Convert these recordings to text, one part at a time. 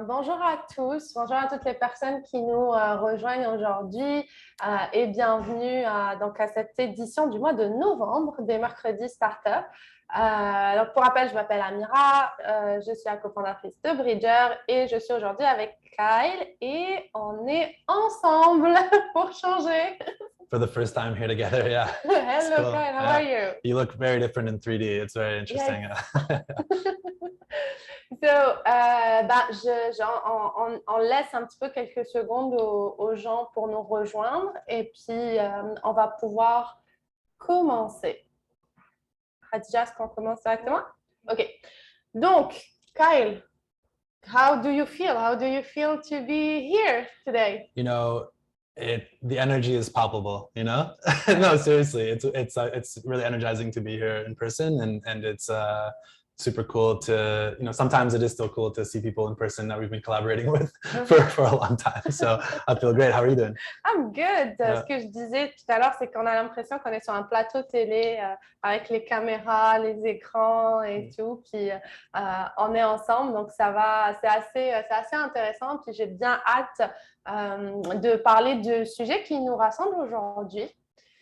Bonjour à tous, bonjour à toutes les personnes qui nous rejoignent aujourd'hui et bienvenue donc à cette édition du mois de novembre des Mercredis Startup. Alors pour rappel, je m'appelle Amira, je suis la cofondatrice de Bridger et je suis aujourd'hui avec Kyle et on est ensemble pour changer. For the first time here together, yeah. Hello, cool. Kyle, how are you? You look very different in 3D. It's very interesting. Yes. So, on laisse un petit peu quelques secondes aux gens pour nous rejoindre et puis on va pouvoir commencer. Khadija, est-ce qu'on commence directement? OK. Donc, Kyle, how do you feel? How do you feel to be here today? You know, the energy is palpable, you know? No, seriously, it's really energizing to be here in person and it's super cool to, you know, sometimes it is still cool to see people in person that we've been collaborating with for a long time. So I feel great. How are you doing? I'm good. Ce que je disais tout à l'heure, c'est qu'on a l'impression qu'on est sur un plateau télé avec les caméras, les écrans et tout. Puis on est ensemble, donc ça va, c'est assez intéressant. Puis j'ai bien hâte de parler du sujet qui nous rassemble aujourd'hui,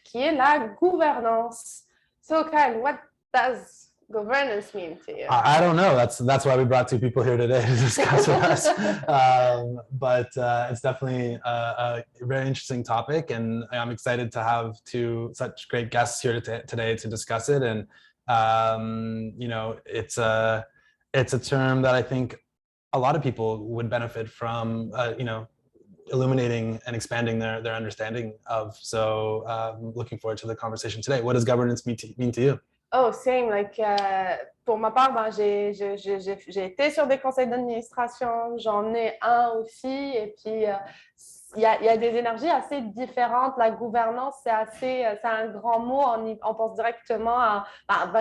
qui est la gouvernance. So Kyle, what does governance mean to you? I don't know. That's why we brought two people here today to discuss with us. But it's definitely a very interesting topic, and I'm excited to have such great guests here today to discuss it. And you know, it's a term that I think a lot of people would benefit from. You know, illuminating and expanding their understanding of. So looking forward to the conversation today. What does governance mean to you? Oh, same. Like, pour ma part, j'ai été sur des conseils d'administration, j'en ai un aussi, et puis il y a des énergies assez différentes. La gouvernance, c'est un grand mot. On pense directement à,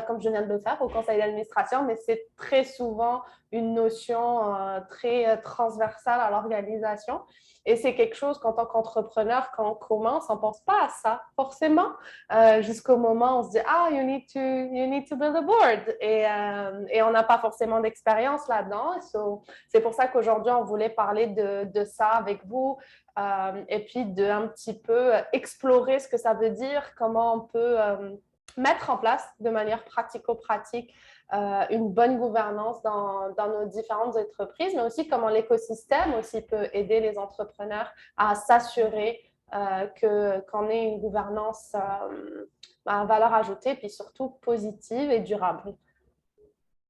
comme je viens de le faire, au conseil d'administration, mais c'est très souvent une notion très transversale à l'organisation. Et c'est quelque chose qu'en tant qu'entrepreneur, quand on commence, on ne pense pas à ça forcément, jusqu'au moment où on se dit « Ah, you need to build a board ». Et on n'a pas forcément d'expérience là-dedans. So, c'est pour ça qu'aujourd'hui, on voulait parler de ça avec vous et puis un petit peu explorer ce que ça veut dire, comment on peut mettre en place de manière pratico-pratique une bonne gouvernance dans nos différentes entreprises, mais aussi comment l'écosystème aussi peut aider les entrepreneurs à s'assurer qu'on ait une gouvernance à valeur ajoutée, puis surtout positive et durable.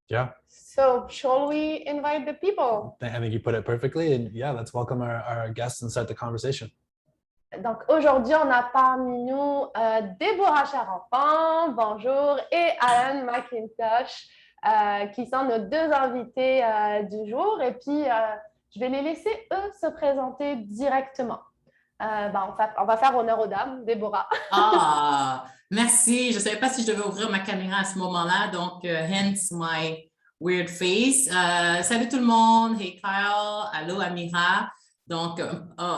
Yeah. So shall we invite the people? I think you put it perfectly. And yeah, let's welcome our guests and start the conversation. Donc aujourd'hui, on a parmi nous Déborah Cherenfant, bonjour, et Alan MacIntosh, qui sont nos deux invités du jour. Et puis, je vais les laisser, eux, se présenter directement. On va faire honneur aux dames. Déborah. Merci. Je ne savais pas si je devais ouvrir ma caméra à ce moment-là, donc hence my weird face. Salut tout le monde. Hey Kyle. Allô Amira. Donc,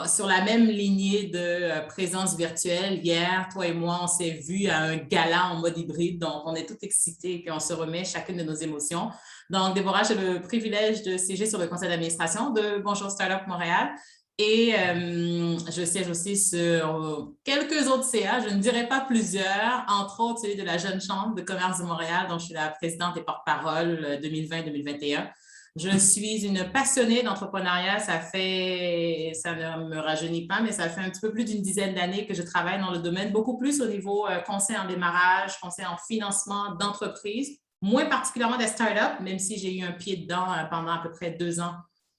sur la même lignée de présence virtuelle, hier, toi et moi, on s'est vus à un gala en mode hybride. Donc, on est tous excités et on se remet chacune de nos émotions. Donc, Déborah, j'ai le privilège de siéger sur le conseil d'administration de Bonjour Startup Montréal. Et je siège aussi sur quelques autres CA, je ne dirais pas plusieurs, entre autres celui de la Jeune Chambre de commerce de Montréal, dont je suis la présidente et porte-parole 2020-2021. Je suis une passionnée d'entrepreneuriat, ça ne me rajeunit pas, mais ça fait un petit peu plus d'une dizaine d'années que je travaille dans le domaine, beaucoup plus au niveau conseil en démarrage, conseil en financement d'entreprises, moins particulièrement des startups, même si j'ai eu un pied dedans pendant à peu près 2 ans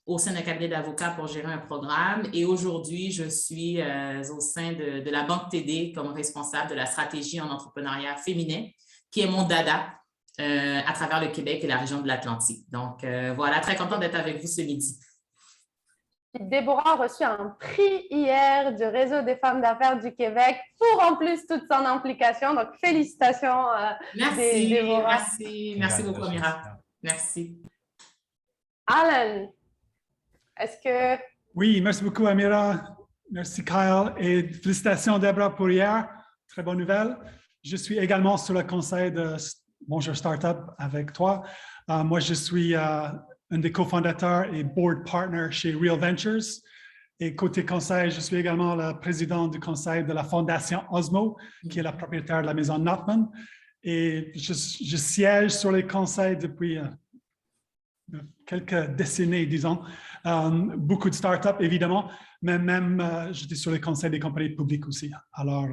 au sein d'un cabinet d'avocats pour gérer un programme. Et aujourd'hui, je suis au sein de la Banque TD comme responsable de la stratégie en entrepreneuriat féminin, qui est mon dada à travers le Québec et la région de l'Atlantique. Donc, voilà, très contente d'être avec vous ce midi. Déborah a reçu un prix hier du Réseau des femmes d'affaires du Québec pour en plus toute son implication. Donc, félicitations Déborah. Merci beaucoup, Amira. Merci. Alan, est-ce que... Oui, merci beaucoup, Amira. Merci, Kyle. Et félicitations, Déborah, pour hier. Très bonne nouvelle. Je suis également sur le conseil de Bonjour Startup avec toi. Moi, je suis un des cofondateurs et board partner chez Real Ventures. Et côté conseil, je suis également la présidente du conseil de la fondation Osmo, qui est la propriétaire de la maison Notman. Et je siège sur les conseils depuis quelques décennies, disons. Beaucoup de startups, évidemment, mais même j'étais sur les conseils des compagnies publiques aussi. Alors,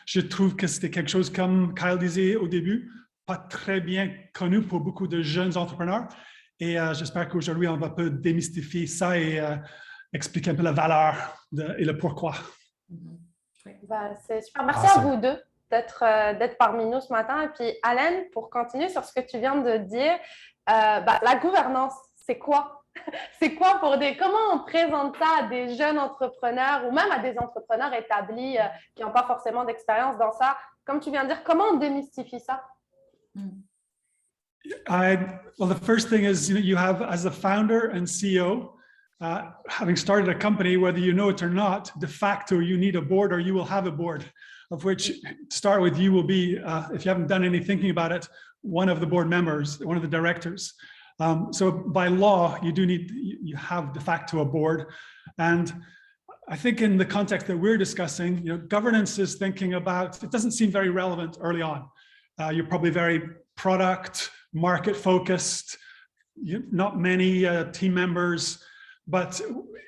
je trouve que c'était quelque chose, comme Kyle disait au début, pas très bien connu pour beaucoup de jeunes entrepreneurs. Et j'espère qu'aujourd'hui, on va un peu démystifier ça et expliquer un peu la valeur et le pourquoi. C'est super. Merci à vous deux d'être parmi nous ce matin. Et puis, Alan, pour continuer sur ce que tu viens de dire, la gouvernance, c'est quoi? C'est quoi comment on présente ça à des jeunes entrepreneurs ou même à des entrepreneurs établis qui n'ont pas forcément d'expérience dans ça? Comme tu viens de dire, comment on démystifie ça? Well, the first thing is, you have, as a founder and CEO, having started a company, whether you know it or not, de facto, you need a board or you will have a board, of which, to start with, you will be, if you haven't done any thinking about it, one of the board members, one of the directors. So by law, you have de facto a board. And I think in the context that we're discussing, governance is thinking about, it doesn't seem very relevant early on. You're probably very product, market focused, not many team members, but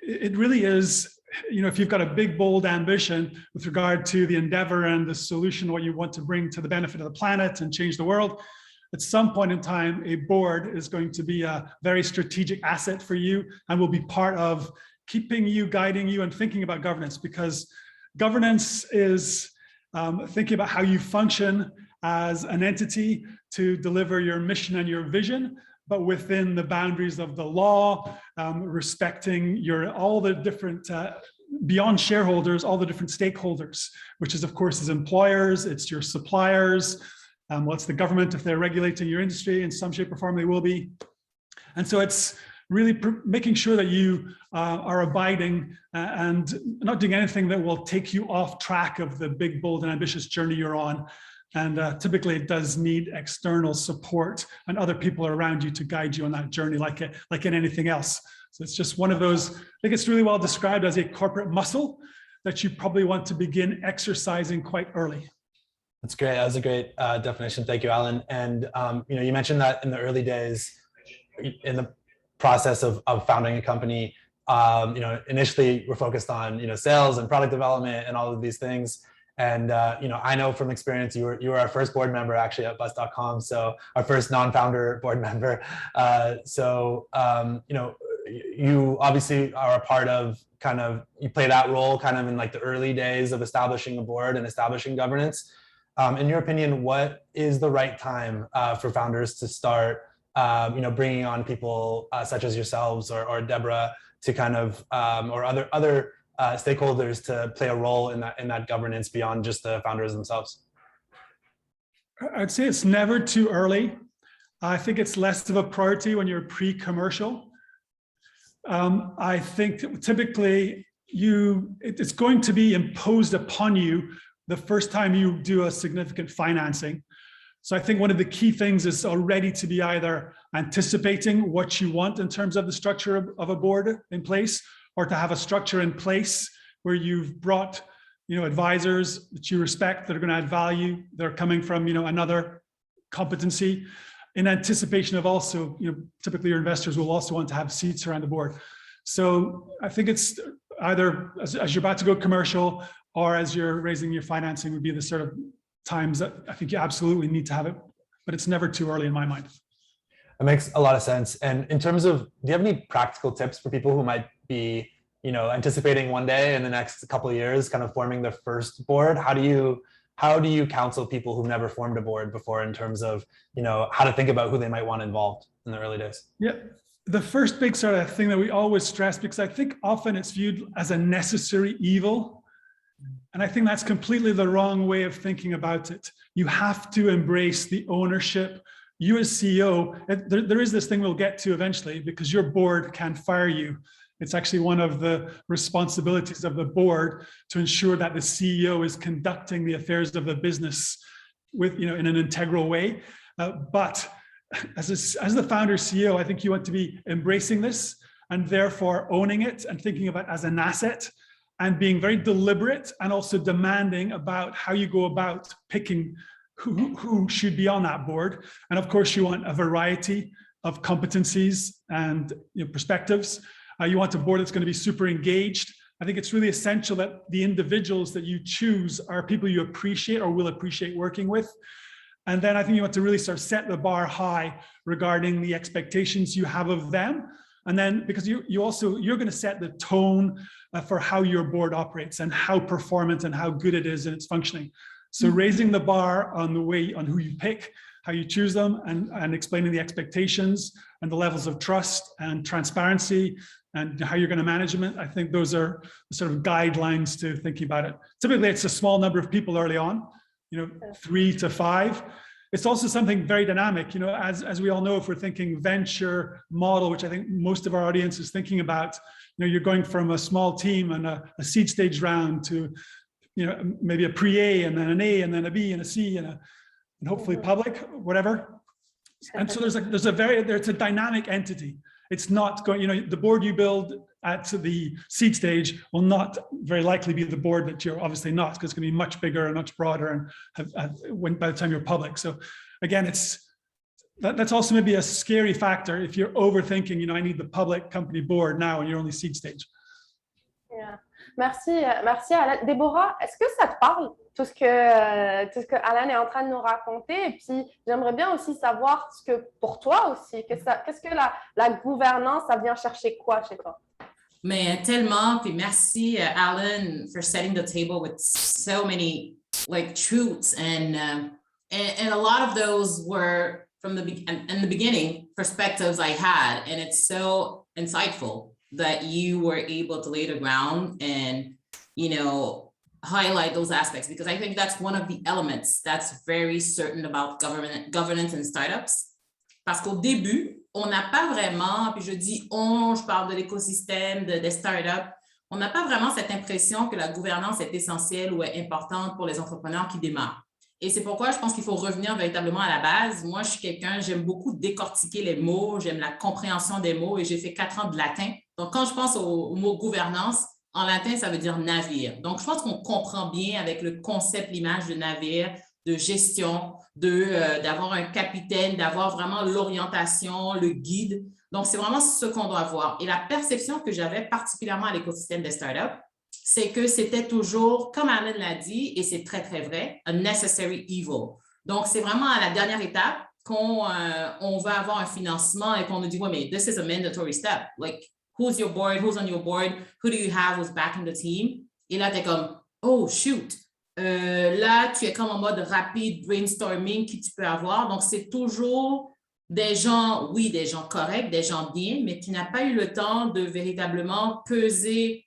it really is, if you've got a big, bold ambition with regard to the endeavor and the solution, what you want to bring to the benefit of the planet and change the world, at some point in time, a board is going to be a very strategic asset for you and will be part of keeping you, guiding you, and thinking about governance, because governance is thinking about how you function as an entity to deliver your mission and your vision, but within the boundaries of the law, respecting all the different, beyond shareholders, all the different stakeholders, which is, of course, is employers, it's your suppliers, what's the government if they're regulating your industry in some shape or form, they will be. And so it's really making sure that you are abiding and not doing anything that will take you off track of the big, bold, and ambitious journey you're on. And typically it does need external support and other people around you to guide you on that journey, like in anything else. So it's just one of those, I think it's really well described as a corporate muscle that you probably want to begin exercising quite early. That's great. That was a great definition. Thank you, Alan. And you mentioned that in the early days, in the process of founding a company, initially we're focused on sales and product development and all of these things. And I know from experience you were our first board member actually at bus.com, so our first non-founder board member. You obviously are a part of you play that role kind of in like the early days of establishing a board and establishing governance. In your opinion, what is the right time for founders to start bringing on people such as yourselves or Deborah to kind of or other stakeholders to play a role in that governance beyond just the founders themselves? I'd say it's never too early. I think it's less of a priority when you're pre-commercial. I think typically it's going to be imposed upon you the first time you do a significant financing. So I think one of the key things is already to be either anticipating what you want in terms of the structure of a board in place, or to have a structure in place where you've brought, advisors that you respect, that are going to add value, that are coming from, another competency, in anticipation of also, typically your investors will also want to have seats around the board. So I think it's either as you're about to go commercial or as you're raising your financing would be the sort of times that I think you absolutely need to have it, but it's never too early in my mind. It makes a lot of sense. And in terms of, do you have any practical tips for people who might be, anticipating one day in the next couple of years, kind of forming their first board? How do you counsel people who've never formed a board before in terms of, how to think about who they might want involved in the early days? Yeah, the first big sort of thing that we always stress, because I think often it's viewed as a necessary evil. And I think that's completely the wrong way of thinking about it. You have to embrace the ownership. You as CEO, there is this thing we'll get to eventually, because your board can fire you. It's actually one of the responsibilities of the board to ensure that the CEO is conducting the affairs of the business with, in an integral way. But as the founder CEO, I think you want to be embracing this and therefore owning it and thinking of it as an asset and being very deliberate and also demanding about how you go about picking who should be on that board. And of course, you want a variety of competencies and perspectives. You want a board that's going to be super engaged. I think it's really essential that the individuals that you choose are people you appreciate or will appreciate working with. And then I think you want to really sort of set the bar high regarding the expectations you have of them. And then because you're going to set the tone for how your board operates and how performant and how good it is in its functioning. So raising the bar on who you pick, how you choose them, and explaining the expectations and the levels of trust and transparency and how you're going to manage them. I think those are the sort of guidelines to thinking about it. Typically, it's a small number of people early on, 3 to 5. It's also something very dynamic, as we all know, if we're thinking venture model, which I think most of our audience is thinking about, you're going from a small team and a seed stage round to, maybe a pre-A and then an A and then a B and a C and hopefully public, whatever. And so it's a dynamic entity. It's not going, the board you build at the seed stage will not very likely be the board that you're obviously not, because it's going to be much bigger and much broader and by the time you're public. So again, that's also maybe a scary factor if you're overthinking, I need the public company board now and you're only seed stage. Yeah. Merci Alan. Déborah, est-ce que ça te parle, tout ce que Alan est en train de nous raconter? Et puis, j'aimerais bien aussi savoir ce que, pour toi aussi, qu'est-ce que la gouvernance, ça vient chercher quoi chez toi? Mais tellement, puis merci Alan for setting the table with so many truths and a lot of those were from the beginning perspectives I had, and it's so insightful that you were able to lay the ground and, highlight those aspects, because I think that's one of the elements that's very certain about governance and startups. Parce qu'au début, on n'a pas vraiment, puis je dis je parle de l'écosystème des startups, on n'a pas vraiment cette impression que la gouvernance est essentielle ou est importante pour les entrepreneurs qui démarrent. Et c'est pourquoi je pense qu'il faut revenir véritablement à la base. Moi, je suis j'aime beaucoup décortiquer les mots, j'aime la compréhension des mots et j'ai fait 4 ans de latin. Donc, quand je pense au mot gouvernance, en latin, ça veut dire navire. Donc, je pense qu'on comprend bien avec le concept, l'image de navire, de gestion, d'avoir un capitaine, d'avoir vraiment l'orientation, le guide. Donc, c'est vraiment ce qu'on doit avoir. Et la perception que j'avais particulièrement à l'écosystème des startups, c'est que c'était toujours, comme Alan l'a dit, et c'est très, très vrai, a necessary evil. Donc, c'est vraiment à la dernière étape qu'on on va avoir un financement et qu'on nous dit, ouais, mais this is a mandatory step. Like, who's your board? Who's on your board? Who do you have who's backing the team? Et là, tu es comme, oh, shoot. Là, tu es comme en mode rapide brainstorming qui tu peux avoir. Donc, c'est toujours des gens, oui, des gens corrects, des gens bien, mais tu n'as pas eu le temps de véritablement peser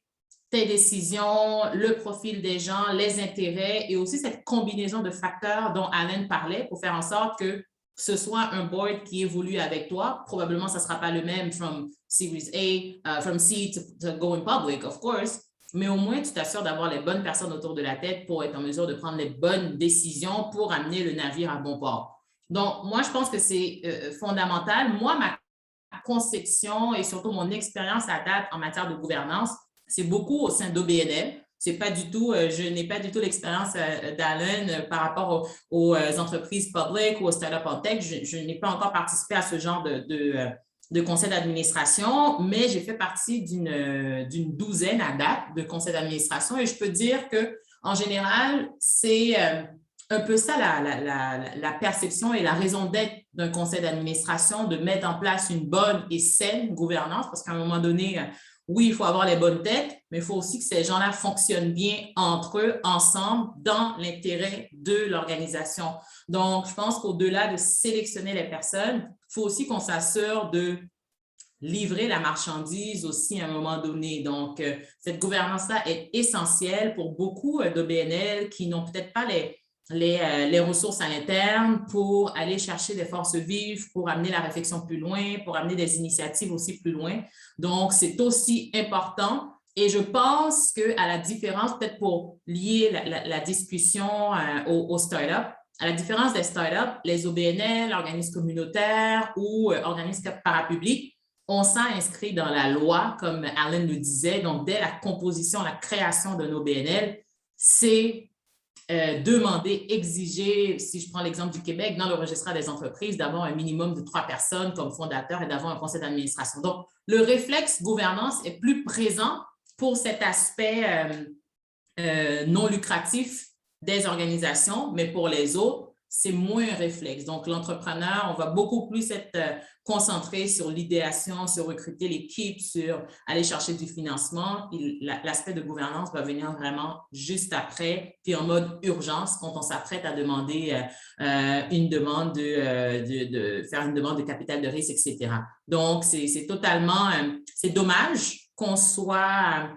tes décisions, le profil des gens, les intérêts et aussi cette combinaison de facteurs dont Alan parlait pour faire en sorte que ce soit un board qui évolue avec toi. Probablement, ça ne sera pas le même from Series A, from C to going public, of course, mais au moins, tu t'assures d'avoir les bonnes personnes autour de la tête pour être en mesure de prendre les bonnes décisions pour amener le navire à bon port. Donc, moi, je pense que c'est fondamental. Moi, ma conception et surtout mon expérience à date en matière de gouvernance, c'est beaucoup au sein d'OBNL. C'est pas du tout, je n'ai pas du tout l'expérience d'Alan par rapport aux entreprises publiques ou aux startups en tech. Je n'ai pas encore participé à ce genre de conseil d'administration, mais j'ai fait partie d'une douzaine à date de conseils d'administration et je peux dire qu'en général, c'est un peu ça la perception et la raison d'être d'un conseil d'administration, de mettre en place une bonne et saine gouvernance, parce qu'à un moment donné, oui, il faut avoir les bonnes têtes, mais il faut aussi que ces gens-là fonctionnent bien entre eux, ensemble, dans l'intérêt de l'organisation. Donc, je pense qu'au-delà de sélectionner les personnes, il faut aussi qu'on s'assure de livrer la marchandise aussi à un moment donné. Donc, cette gouvernance-là est essentielle pour beaucoup d'OBNL qui n'ont peut-être pas les ressources à l'interne pour aller chercher des forces vives, pour amener la réflexion plus loin, pour amener des initiatives aussi plus loin. Donc, c'est aussi important. Et je pense qu'à la différence, peut-être pour lier la discussion aux startups, à la différence des startups, les OBNL, organismes communautaires ou organismes parapublics, on s'est inscrit dans la loi, comme Alan le disait. Donc, dès la composition, la création d'un OBNL, c'est demander, exiger, si je prends l'exemple du Québec, dans le registre des entreprises, d'avoir un minimum de 3 personnes comme fondateur et d'avoir un conseil d'administration. Donc, le réflexe gouvernance est plus présent pour cet aspect non lucratif des organisations, mais pour les autres, c'est moins un réflexe. Donc, l'entrepreneur, on va beaucoup plus être concentré sur l'idéation, sur recruter l'équipe, sur aller chercher du financement. L'aspect de gouvernance va venir vraiment juste après, puis en mode urgence, quand on s'apprête à demander une demande faire une demande de capital de risque, etc. Donc, c'est totalement, c'est dommage qu'on soit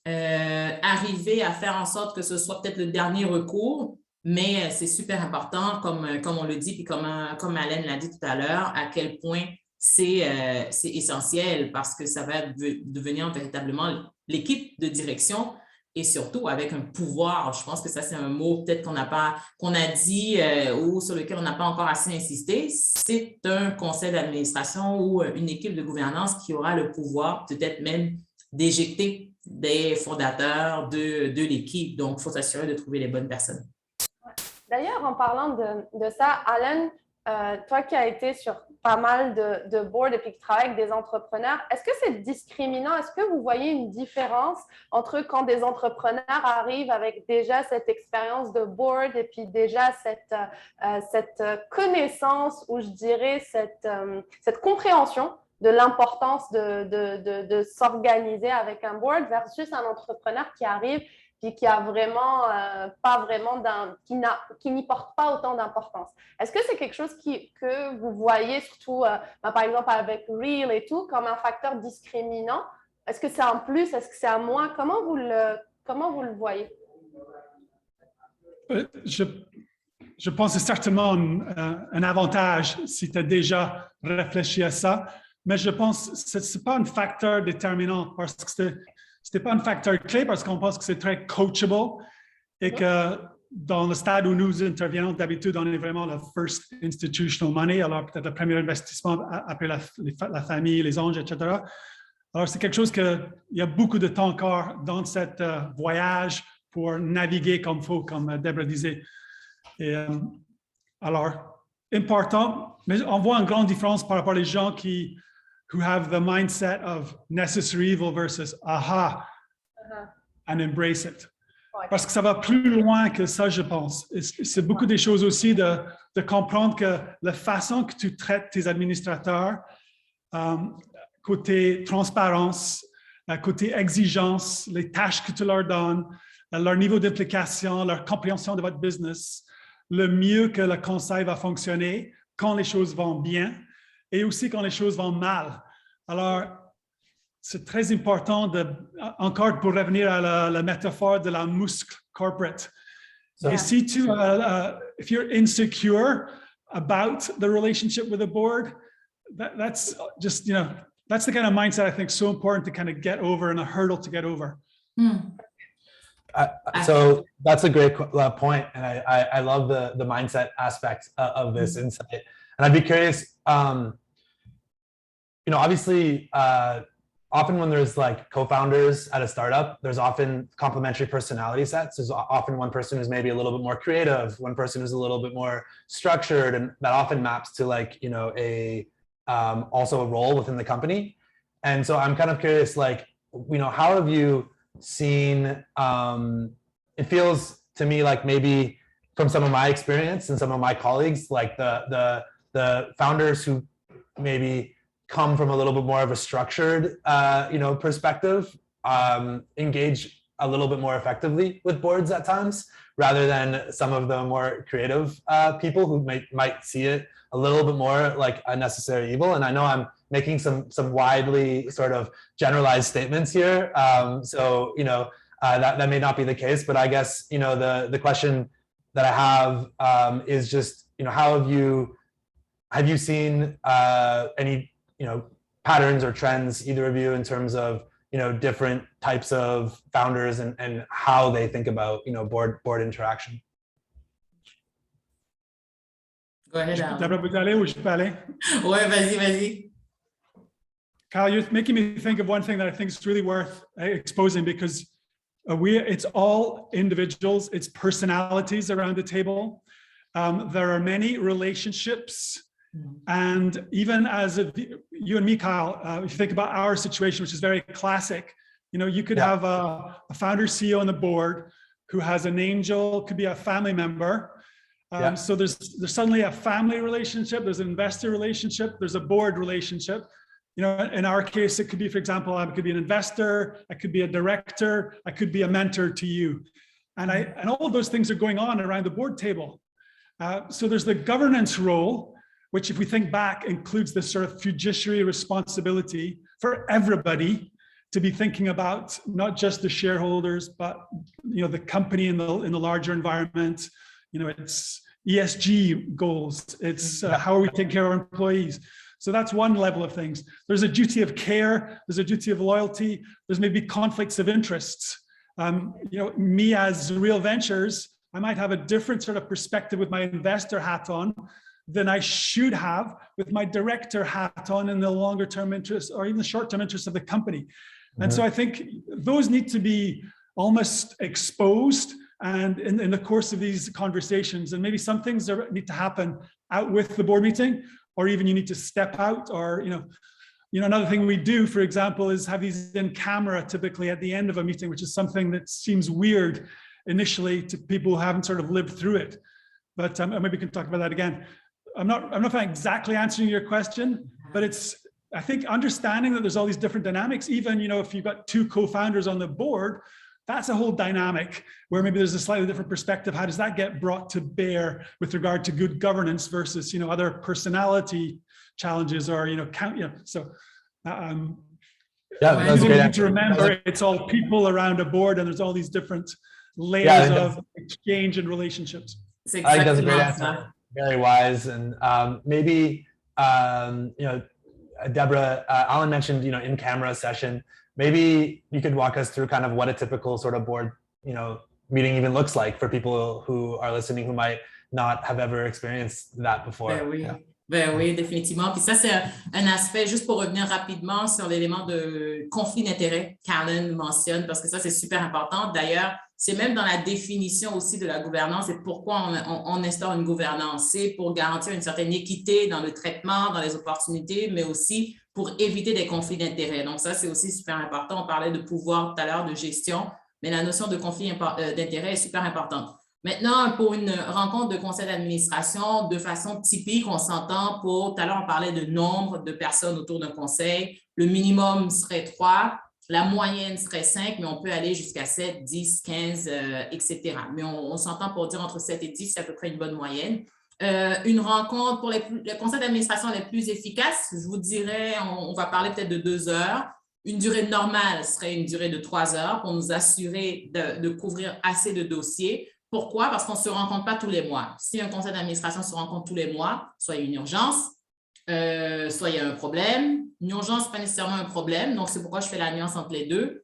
arrivé à faire en sorte que ce soit peut-être le dernier recours, mais c'est super important, comme on le dit, puis comme Alain l'a dit tout à l'heure, à quel point c'est essentiel parce que ça va devenir véritablement l'équipe de direction et surtout avec un pouvoir. Je pense que ça, c'est un mot peut-être qu'on a dit ou sur lequel on n'a pas encore assez insisté. C'est un conseil d'administration ou une équipe de gouvernance qui aura le pouvoir peut-être même d'éjecter des fondateurs de l'équipe. Donc, il faut s'assurer de trouver les bonnes personnes. D'ailleurs, en parlant de ça, Alan, toi qui as été sur pas mal de boards et puis qui travaille avec des entrepreneurs, est-ce que c'est discriminant? Est-ce que vous voyez une différence entre quand des entrepreneurs arrivent avec déjà cette expérience de board et puis déjà cette connaissance ou je dirais cette compréhension de l'importance de s'organiser avec un board versus un entrepreneur qui arrive puis qui a vraiment pas vraiment qui n'y porte pas autant d'importance. Est-ce que c'est quelque chose que vous voyez surtout, par exemple avec Reel et tout, comme un facteur discriminant? Est-ce que c'est un plus? Est-ce que c'est un moins? Comment vous le voyez? Je pense que c'est certainement un avantage si tu as déjà réfléchi à ça, mais je pense que ce n'est pas un facteur déterminant parce que ce n'est pas un facteur clé parce qu'on pense que c'est très coachable et que dans le stade où nous intervenons, d'habitude, on est vraiment le first institutional money, alors peut-être le premier investissement après la famille, les anges, etc. Alors, c'est quelque chose qu'il y a beaucoup de temps encore dans cet voyage pour naviguer comme il faut, comme Déborah disait. Et, alors, important, mais on voit une grande différence par rapport aux gens who have the mindset of necessary evil versus aha. and embrace it. Ouais. Parce que ça va plus loin que ça, je pense. C'est beaucoup des choses aussi de comprendre que la façon que tu traites tes administrateurs, côté transparence, côté exigence, les tâches que tu leur donnes, leur niveau d'implication, leur compréhension de votre business, le mieux que le conseil va fonctionner quand les choses vont bien et aussi quand les choses vont mal. Alors, c'est très important encore pour revenir à la métaphore de la muscle corporate. Yeah. Et si tu, if you're insecure about the relationship with the board, that's just, that's the kind of mindset I think is so important to kind of get over and a hurdle to get over. So that's a great point, and I love the mindset aspect of this insight. And I'd be curious, obviously, often when there's like co-founders at a startup, there's often complementary personality sets. There's often one person who's maybe a little bit more creative, one person who's a little bit more structured, and that often maps to like, also a role within the company. And so I'm kind of curious, like, how have you seen, it feels to me like maybe from some of my experience and some of my colleagues, like the founders who maybe come from a little bit more of a structured, perspective, engage a little bit more effectively with boards at times, rather than some of the more creative people who might see it a little bit more like a necessary evil. And I know I'm making some widely sort of generalized statements here, so that may not be the case. But I guess the question that I have is just how have you seen any patterns or trends, either of you, in terms of different types of founders and how they think about board interaction? Go ahead, Alan. Déborah, vous aller ou je peux aller? Ouais, vas-y. Kyle, you're making me think of one thing that I think is really worth exposing, because it's all individuals, it's personalities around the table. There are many relationships. And even as you and me, Kyle, if you think about our situation, which is very classic, you could have a founder, CEO on the board who has an angel, could be a family member. So there's suddenly a family relationship, there's an investor relationship, there's a board relationship. In our case, it could be, for example, I could be an investor, I could be a director, I could be a mentor to you. And all of those things are going on around the board table. So there's the governance role, which, if we think back, includes this sort of fiduciary responsibility for everybody to be thinking about not just the shareholders, but the company in the larger environment. It's ESG goals. It's how are we taking care of our employees? So that's one level of things. There's a duty of care. There's a duty of loyalty. There's maybe conflicts of interests. Me as Real Ventures, I might have a different sort of perspective with my investor hat on than I should have with my director hat on in the longer term interests or even the short term interests of the company. And so I think those need to be almost exposed and in the course of these conversations. And maybe some things need to happen out with the board meeting, or even you need to step out, or another thing we do, for example, is have these in camera typically at the end of a meeting, which is something that seems weird initially to people who haven't sort of lived through it. But maybe we can talk about that again. I'm not exactly answering your question, but I think understanding that there's all these different dynamics, even, if you've got two co-founders on the board, that's a whole dynamic where maybe there's a slightly different perspective. How does that get brought to bear with regard to good governance versus, other personality challenges or, so. That's great. Need to remember it's all people around a board and there's all these different layers of exchange and relationships. I think that's a great answer. Very wise. And maybe, Deborah, Alan mentioned, in-camera session. Maybe you could walk us through kind of what a typical sort of board, meeting even looks like for people who are listening who might not have ever experienced that before. Ben oui, définitivement. Puis ça, c'est un aspect, juste pour revenir rapidement sur l'élément de conflit d'intérêts qu'Alan mentionne, parce que ça, c'est super important. D'ailleurs, c'est même dans la définition aussi de la gouvernance et pourquoi on instaure une gouvernance. C'est pour garantir une certaine équité dans le traitement, dans les opportunités, mais aussi pour éviter des conflits d'intérêts. Donc ça, c'est aussi super important. On parlait de pouvoir tout à l'heure, de gestion. mais la notion de conflit d'intérêt est super importante. Maintenant, pour une rencontre de conseil d'administration, de façon typique, on s'entend pour, tout à l'heure, on parlait de nombre de personnes autour d'un conseil. Le minimum serait 3, la moyenne serait 5, mais on peut aller jusqu'à 7, 10, 15, etc. Mais on s'entend pour dire entre 7 et 10, c'est à peu près une bonne moyenne. Une rencontre pour les conseils d'administration les plus efficaces, je vous dirais, on va parler peut-être de 2 heures. Une durée normale serait une durée de 3 heures pour nous assurer de couvrir assez de dossiers. Pourquoi? Parce qu'on ne se rencontre pas tous les mois. Si un conseil d'administration se rencontre tous les mois, soit il y a une urgence, soit il y a un problème. Une urgence, ce n'est pas nécessairement un problème, donc c'est pourquoi je fais la nuance entre les deux.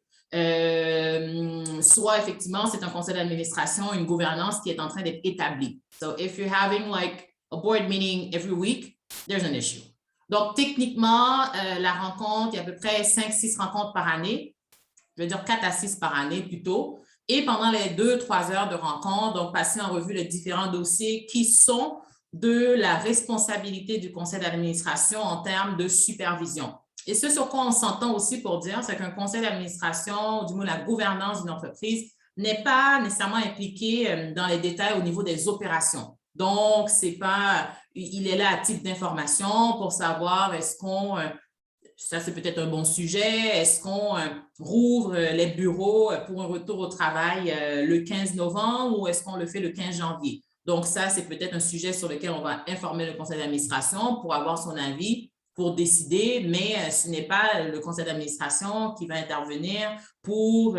Soit effectivement, c'est un conseil d'administration, une gouvernance qui est en train d'être établie. So if you're having like a board meeting every week, there's an issue. Donc, techniquement, la rencontre, il y a à peu près 5-6 rencontres par année. Je veux dire 4 à 6 par année plutôt. Et pendant les 2-3 heures de rencontre, donc passer en revue les différents dossiers qui sont de la responsabilité du conseil d'administration en termes de supervision. Et ce sur quoi on s'entend aussi pour dire, c'est qu'un conseil d'administration, du moins la gouvernance d'une entreprise, n'est pas nécessairement impliqué dans les détails au niveau des opérations. Donc, c'est pas, il est là à titre d'information pour savoir est-ce qu'on... ça, c'est peut-être un bon sujet. Est-ce qu'on rouvre les bureaux pour un retour au travail le 15 novembre ou est-ce qu'on le fait le 15 janvier? Donc, ça, c'est peut-être un sujet sur lequel on va informer le conseil d'administration pour avoir son avis, pour décider, mais ce n'est pas le conseil d'administration qui va intervenir pour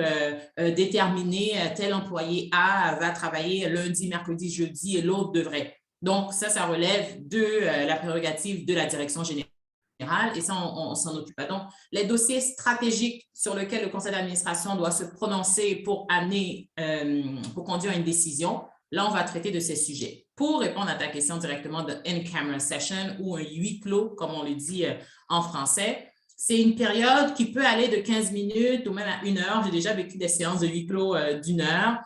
déterminer tel employé A va travailler lundi, mercredi, jeudi et l'autre devrait. Donc, ça relève de la prérogative de la direction générale. Et ça, on ne s'en occupe pas. Donc, les dossiers stratégiques sur lesquels le conseil d'administration doit se prononcer pour conduire une décision, là, on va traiter de ces sujets. Pour répondre à ta question directement de in-camera session ou un huis clos, comme on le dit en français, c'est une période qui peut aller de 15 minutes ou même à 1 heure. J'ai déjà vécu des séances de huis clos d'1 heure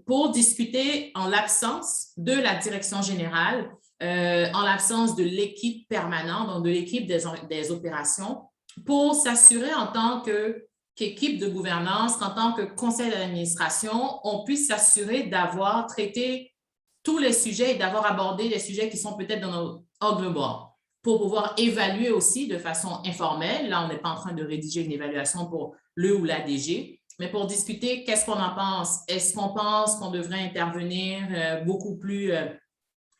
pour discuter en l'absence de la direction générale, en l'absence de l'équipe permanente, donc de l'équipe des opérations, pour s'assurer en tant qu'équipe de gouvernance, en tant que conseil d'administration, on puisse s'assurer d'avoir traité tous les sujets et d'avoir abordé les sujets qui sont peut-être dans nos angle mort, pour pouvoir évaluer aussi de façon informelle. Là, on n'est pas en train de rédiger une évaluation pour le ou la DG, mais pour discuter qu'est-ce qu'on en pense. Est-ce qu'on pense qu'on devrait intervenir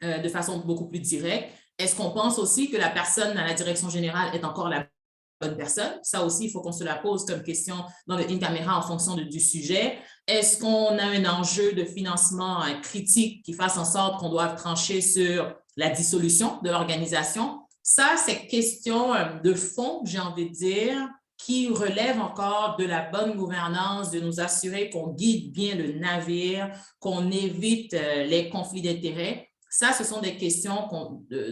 de façon beaucoup plus directe? Est-ce qu'on pense aussi que la personne à la direction générale est encore la bonne personne? Ça aussi, il faut qu'on se la pose comme question dans le in-camera en fonction du sujet. Est-ce qu'on a un enjeu de financement critique qui fasse en sorte qu'on doive trancher sur la dissolution de l'organisation? Ça, c'est question de fond, j'ai envie de dire, qui relève encore de la bonne gouvernance, de nous assurer qu'on guide bien le navire, qu'on évite les conflits d'intérêts. Ça, ce sont des questions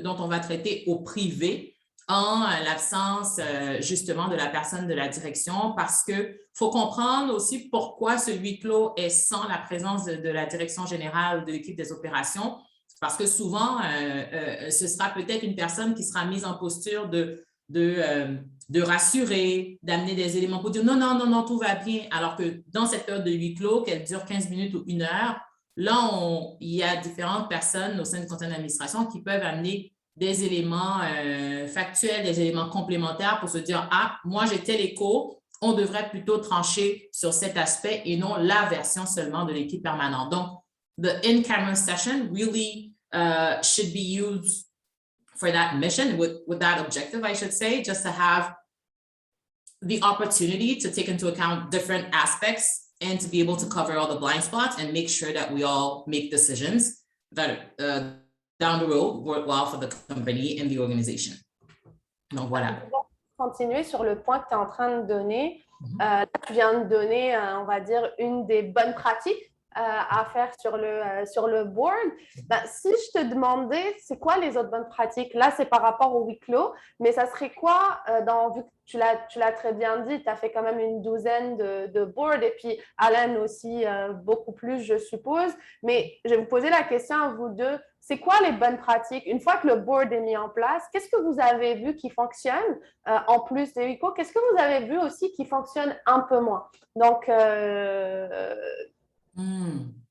dont on va traiter au privé en l'absence justement de la personne de la direction, parce qu'il faut comprendre aussi pourquoi ce huis clos est sans la présence de la direction générale ou de l'équipe des opérations, parce que souvent, ce sera peut-être une personne qui sera mise en posture de rassurer, d'amener des éléments pour dire non, non, non, non, tout va bien, alors que dans cette période de huis clos, qu'elle dure 15 minutes ou 1 heure, là, il y a différentes personnes au sein du conseil d'administration qui peuvent amener des éléments factuels, des éléments complémentaires pour se dire « Ah, moi, j'ai tel écho, on devrait plutôt trancher sur cet aspect et non la version seulement de l'équipe permanente. » Donc, the in-camera session really should be used for that mission, with that objective, I should say, just to have the opportunity to take into account different aspects and to be able to cover all the blind spots and make sure that we all make decisions that down the road worthwhile for the company and the organization. Donc, voilà. Continuer sur le point que tu es en train de donner. Tu viens de donner, on va dire, une des bonnes pratiques à faire sur le board. Ben, si je te demandais, c'est quoi les autres bonnes pratiques? Là, c'est par rapport au huis clos, mais ça serait quoi, vu que tu l'as très bien dit, tu as fait quand même une douzaine de boards, et puis Alan aussi, beaucoup plus, je suppose. Mais je vais vous poser la question à vous deux. C'est quoi les bonnes pratiques? Une fois que le board est mis en place, qu'est-ce que vous avez vu qui fonctionne en plus des huis clos? Qu'est-ce que vous avez vu aussi qui fonctionne un peu moins? Donc,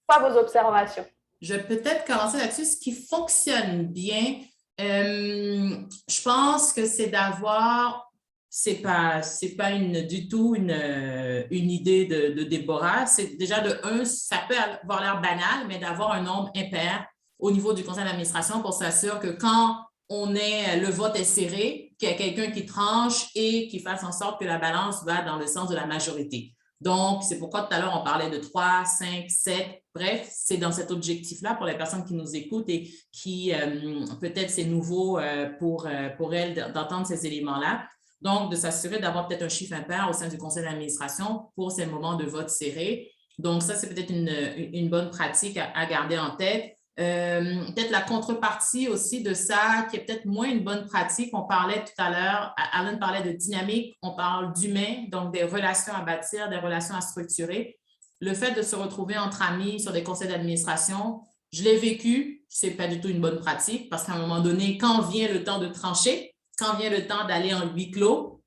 quoi vos observations? Je vais peut-être commencer là-dessus. Ce qui fonctionne bien, je pense que c'est d'avoir, c'est pas du tout une idée de Déborah. C'est déjà de un, ça peut avoir l'air banal, mais d'avoir un nombre impair au niveau du conseil d'administration pour s'assurer que quand le vote est serré, qu'il y a quelqu'un qui tranche et qui fasse en sorte que la balance va dans le sens de la majorité. Donc, c'est pourquoi tout à l'heure, on parlait de 3, 5, 7. Bref, c'est dans cet objectif-là pour les personnes qui nous écoutent et qui, peut-être, c'est nouveau pour elles d'entendre ces éléments-là. Donc, de s'assurer d'avoir peut-être un chiffre impair au sein du conseil d'administration pour ces moments de vote serré. Donc, ça, c'est peut-être une bonne pratique à garder en tête. Peut-être la contrepartie aussi de ça, qui est peut-être moins une bonne pratique. On parlait tout à l'heure, Alan parlait de dynamique, on parle d'humain, donc des relations à bâtir, des relations à structurer. Le fait de se retrouver entre amis sur des conseils d'administration, je l'ai vécu, c'est pas du tout une bonne pratique parce qu'à un moment donné, quand vient le temps de trancher, quand vient le temps d'aller en huis clos,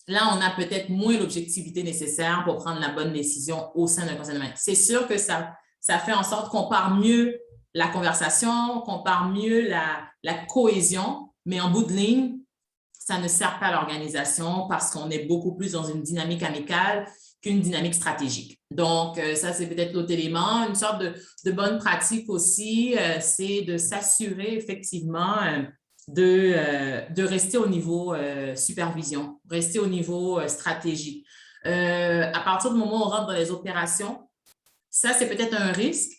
là, on a peut-être moins l'objectivité nécessaire pour prendre la bonne décision au sein d'un conseil d'administration. C'est sûr que ça fait en sorte qu'on part mieux la conversation, qu'on part mieux la cohésion, mais en bout de ligne, ça ne sert pas à l'organisation parce qu'on est beaucoup plus dans une dynamique amicale qu'une dynamique stratégique. Donc, ça, c'est peut-être l'autre élément. Une sorte de bonne pratique aussi, c'est de s'assurer effectivement de rester au niveau supervision, rester au niveau stratégie. À partir du moment où on rentre dans les opérations, ça, c'est peut-être un risque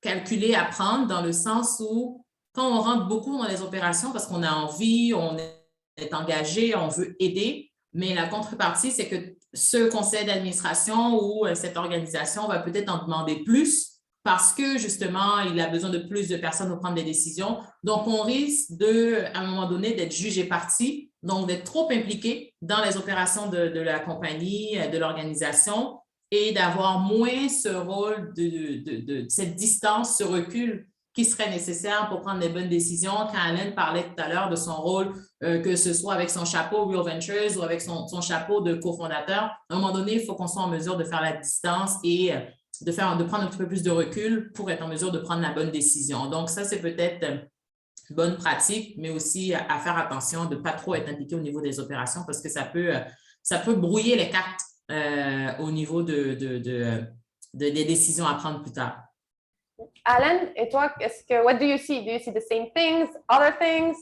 calculé à prendre dans le sens où quand on rentre beaucoup dans les opérations parce qu'on a envie, on est engagé, on veut aider, mais la contrepartie, c'est que ce conseil d'administration ou cette organisation va peut-être en demander plus parce que justement, il a besoin de plus de personnes pour prendre des décisions. Donc, on risque à un moment donné d'être jugé parti, donc d'être trop impliqué dans les opérations de la compagnie, de l'organisation, et d'avoir moins ce rôle de cette distance, ce recul qui serait nécessaire pour prendre les bonnes décisions. Quand Alan parlait tout à l'heure de son rôle, que ce soit avec son chapeau Real Ventures ou avec son chapeau de cofondateur, à un moment donné, il faut qu'on soit en mesure de faire la distance et de prendre un petit peu plus de recul pour être en mesure de prendre la bonne décision. Donc, ça, c'est peut-être une bonne pratique, mais aussi à faire attention de ne pas trop être impliqué au niveau des opérations parce que ça peut brouiller les cartes au niveau des décisions à prendre plus tard. Alan, et toi, what do you see? Do you see the same things, other things?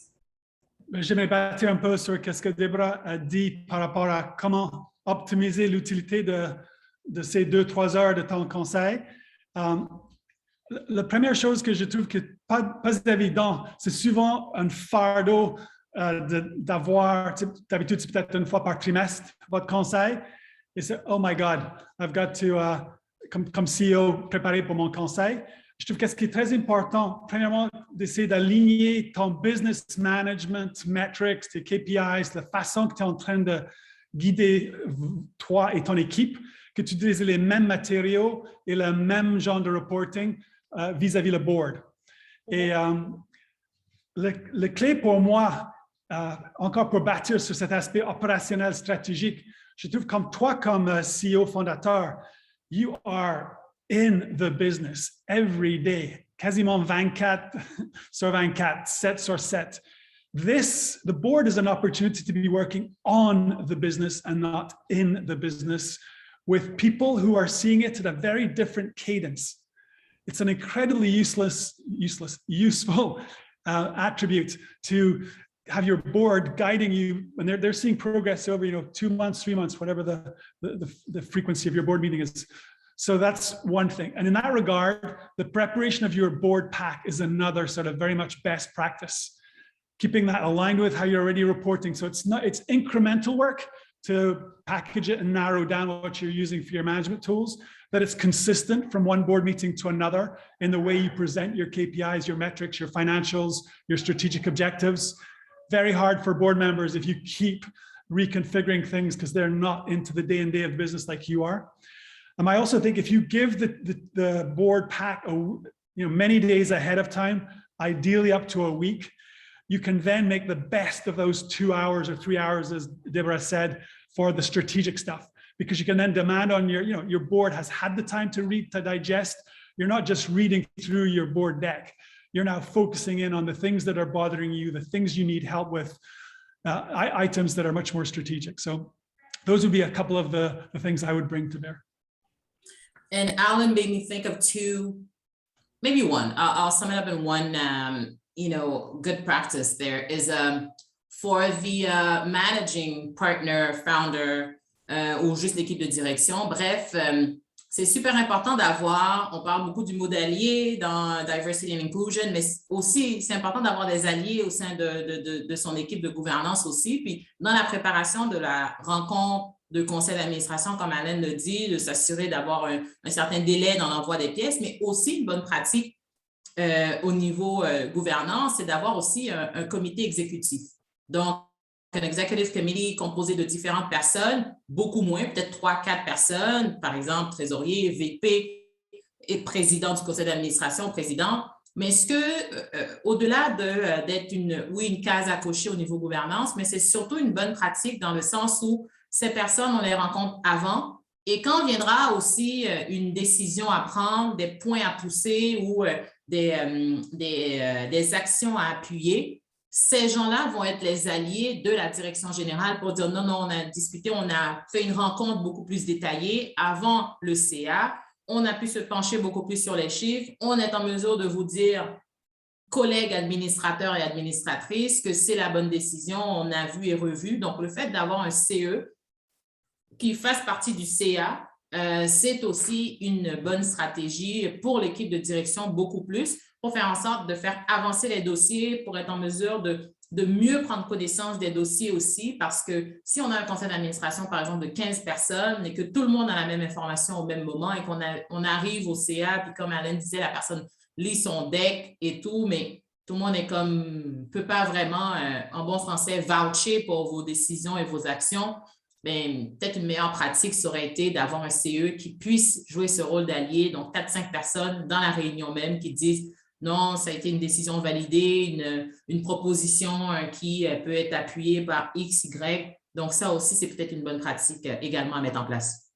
J'aimerais bâtir un peu sur ce que Déborah a dit par rapport à comment optimiser l'utilité de ces 2-3 heures de ton conseil. La première chose que je trouve que pas évident, c'est souvent un fardeau d'avoir, d'habitude c'est peut-être une fois par trimestre, votre conseil. Et c'est, oh my God, I've got to, comme CEO, préparer pour mon conseil. Je trouve que ce qui est très important, premièrement, d'essayer d'aligner ton business management, metrics, tes KPIs, la façon que tu es en train de guider toi et ton équipe, que tu utilises les mêmes matériaux et le même genre de reporting vis-à-vis le board. Et le clé pour moi, encore pour bâtir sur cet aspect opérationnel stratégique, je trouve comme toi, comme CEO fondateur, you are in the business every day, quasiment 24 sur 24, 7 sur 7. The board is an opportunity to be working on the business and not in the business with people who are seeing it at a very different cadence. It's an incredibly useful attribute to have your board guiding you when they're seeing progress over 2 months, 3 months, whatever the frequency of your board meeting is. So that's one thing. And in that regard, the preparation of your board pack is another sort of very much best practice. Keeping that aligned with how you're already reporting. So it's incremental work, to package it and narrow down what you're using for your management tools, that it's consistent from one board meeting to another in the way you present your KPIs, your metrics, your financials, your strategic objectives. Very hard for board members if you keep reconfiguring things because they're not into the day-to-day of business like you are. I also think if you give the board pack many days ahead of time, ideally up to a week, you can then make the best of those 2 hours or 3 hours, as Deborah said, for the strategic stuff, because you can then demand on your board has had the time to read, to digest. You're not just reading through your board deck. You're now focusing in on the things that are bothering you, the things you need help with, items that are much more strategic. So those would be a couple of the things I would bring to bear. And Alan made me think of two, maybe one. I'll sum it up in one, good practice. There is for the managing partner, founder, ou juste l'équipe de direction. Bref, c'est super important d'avoir, on parle beaucoup du mot d'allié dans Diversity and Inclusion, mais aussi c'est important d'avoir des alliés au sein de son équipe de gouvernance aussi. Puis dans la préparation de la rencontre de conseil d'administration, comme Alain le dit, de s'assurer d'avoir un certain délai dans l'envoi des pièces, mais aussi une bonne pratique au niveau gouvernance, c'est d'avoir aussi un comité exécutif. Donc, un executive committee composé de différentes personnes, beaucoup moins, peut-être 3-4 personnes, par exemple, trésorier, VP et président du conseil d'administration, président. Mais est-ce que, au-delà d'être une case à cocher au niveau gouvernance, mais c'est surtout une bonne pratique dans le sens où ces personnes, on les rencontre avant. Et quand viendra aussi une décision à prendre, des points à pousser ou des actions à appuyer, ces gens-là vont être les alliés de la direction générale pour dire non, on a discuté, on a fait une rencontre beaucoup plus détaillée avant le CA, on a pu se pencher beaucoup plus sur les chiffres, on est en mesure de vous dire, collègues administrateurs et administratrices, que c'est la bonne décision, on a vu et revu. Donc, le fait d'avoir un CE qui fasse partie du CA, c'est aussi une bonne stratégie pour l'équipe de direction beaucoup plus pour faire en sorte de faire avancer les dossiers, pour être en mesure de mieux prendre connaissance des dossiers aussi, parce que si on a un conseil d'administration, par exemple, de 15 personnes et que tout le monde a la même information au même moment et qu'on arrive au CA, puis comme Alain disait, la personne lit son deck et tout, mais tout le monde est comme, peut pas vraiment, en bon français, voucher pour vos décisions et vos actions. Bien, peut-être une meilleure pratique, ça aurait été d'avoir un CE qui puisse jouer ce rôle d'allié, donc 4-5 personnes dans la réunion même qui disent non, ça a été une décision validée, une proposition qui peut être appuyée par X, Y. Donc, ça aussi, c'est peut-être une bonne pratique également à mettre en place.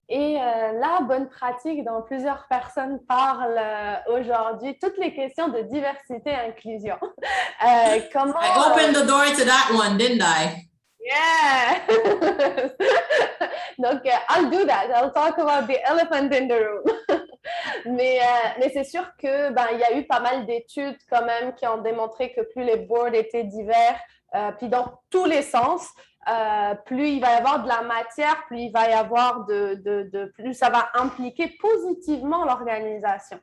Et la bonne pratique dont plusieurs personnes parlent aujourd'hui, toutes les questions de diversité et inclusion. Comment, I opened the door to that one, didn't I? Yeah. Donc, I'll do that. I'll talk about the elephant in the room. Mais c'est sûr que il y a eu pas mal d'études quand même qui ont démontré que plus les boards étaient divers, puis dans tous les sens, plus il va y avoir de la matière, plus il va y avoir plus ça va impliquer positivement l'organisation.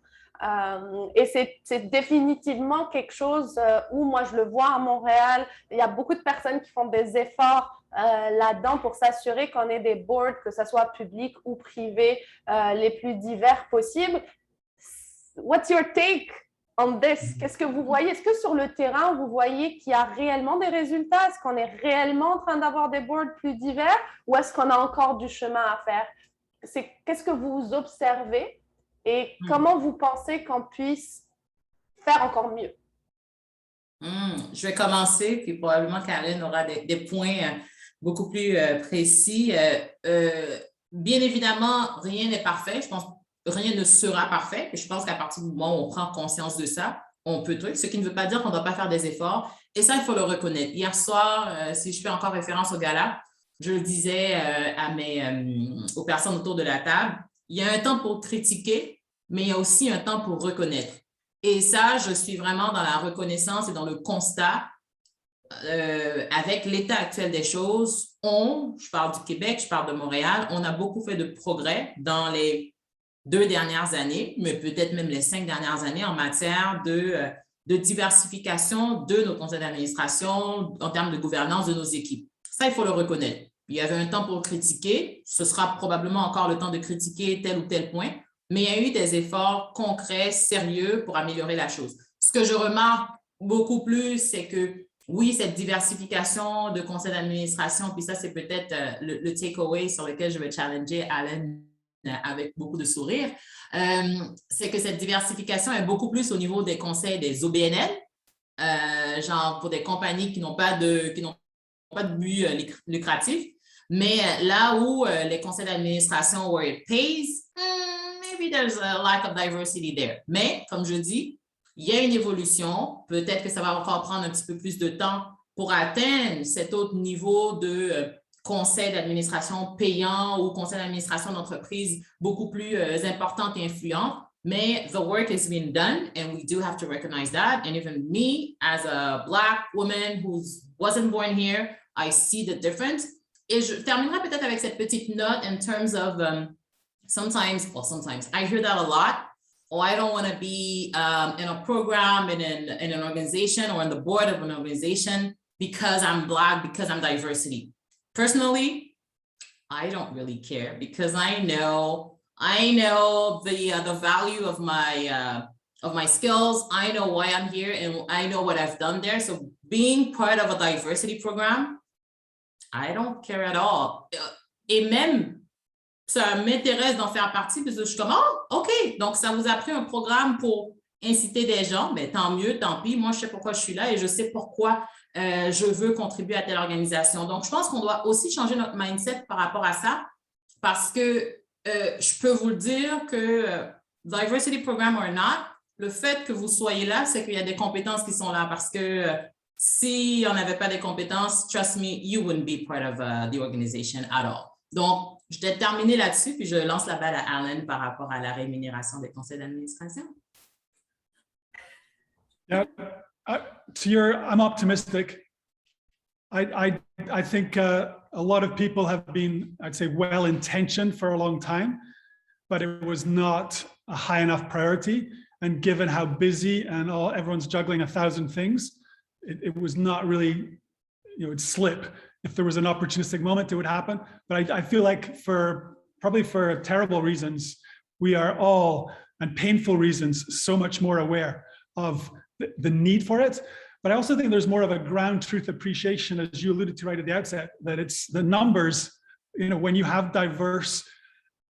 Et c'est définitivement quelque chose où moi je le vois à Montréal, il y a beaucoup de personnes qui font des efforts là-dedans pour s'assurer qu'on ait des boards, que ce soit publics ou privés, les plus divers possibles. What's your take on this? Qu'est-ce que vous voyez? Est-ce que sur le terrain, vous voyez qu'il y a réellement des résultats? Est-ce qu'on est réellement en train d'avoir des boards plus divers ou est-ce qu'on a encore du chemin à faire? Qu'est-ce que vous observez? Et comment vous pensez qu'on puisse faire encore mieux? Je vais commencer, puis probablement qu'Alain aura des points beaucoup plus précis. Bien évidemment, rien n'est parfait. Je pense que rien ne sera parfait. Et je pense qu'à partir du moment où on prend conscience de ça, on peut truc. Ce qui ne veut pas dire qu'on ne doit pas faire des efforts. Et ça, il faut le reconnaître. Hier soir, si je fais encore référence au gala, je le disais aux personnes autour de la table, il y a un temps pour critiquer, mais il y a aussi un temps pour reconnaître. Et ça, je suis vraiment dans la reconnaissance et dans le constat avec l'état actuel des choses. Je parle du Québec, je parle de Montréal, on a beaucoup fait de progrès dans les 2 dernières années, mais peut-être même les 5 dernières années en matière de diversification de nos conseils d'administration en termes de gouvernance de nos équipes. Ça, il faut le reconnaître. il y avait un temps pour critiquer, ce sera probablement encore le temps de critiquer tel ou tel point, mais il y a eu des efforts concrets, sérieux pour améliorer la chose. Ce que je remarque beaucoup plus, c'est que oui, cette diversification de conseils d'administration, puis ça, c'est peut-être le takeaway sur lequel je vais challenger Alan avec beaucoup de sourire, c'est que cette diversification est beaucoup plus au niveau des conseils des OBNL, genre pour des compagnies qui n'ont pas de but lucratif, mais là où les conseils d'administration where it pays, maybe there's a lack of diversity there. Mais, comme je dis, il y a une évolution. Peut-être que ça va encore prendre un petit peu plus de temps pour atteindre cet autre niveau de conseil d'administration payant ou conseil d'administration d'entreprise beaucoup plus important et influent. Mais the work has been done and we do have to recognize that. And even me, as a Black woman who wasn't born here, I see the difference. Et je terminerai peut-être avec cette petite note in terms of sometimes, I hear that a lot. Oh, I don't want to be in a program, in an organization or in the board of an organization because I'm Black, because I'm diversity. Personally, I don't really care because I know the value of my skills. I know why I'm here and I know what I've done there. So being part of a diversity program, I don't care at all. Et même, ça m'intéresse d'en faire partie parce que je suis comme, oh, OK, donc ça vous a pris un programme pour inciter des gens, mais tant mieux, tant pis. Moi, je sais pourquoi je suis là et je sais pourquoi je veux contribuer à telle organisation. Donc, je pense qu'on doit aussi changer notre mindset par rapport à ça parce que je peux vous le dire que diversity program or not, le fait que vous soyez là, c'est qu'il y a des compétences qui sont là parce que si on n'avait pas des compétences, trust me, you wouldn't be part of the organization at all. Donc, je vais terminer là-dessus, puis je lance la balle à Alan par rapport à la rémunération des conseils d'administration. Yeah, I'm optimistic. I think a lot of people have been, I'd say, well-intentioned for a long time, but it was not a high enough priority. And given how busy and everyone's juggling 1,000 things, it was not really, it'd slip. If there was an opportunistic moment, it would happen. But I feel like probably for terrible reasons, we are all, and painful reasons, so much more aware of the need for it. But I also think there's more of a ground truth appreciation, as you alluded to right at the outset, that it's the numbers, when you have diverse,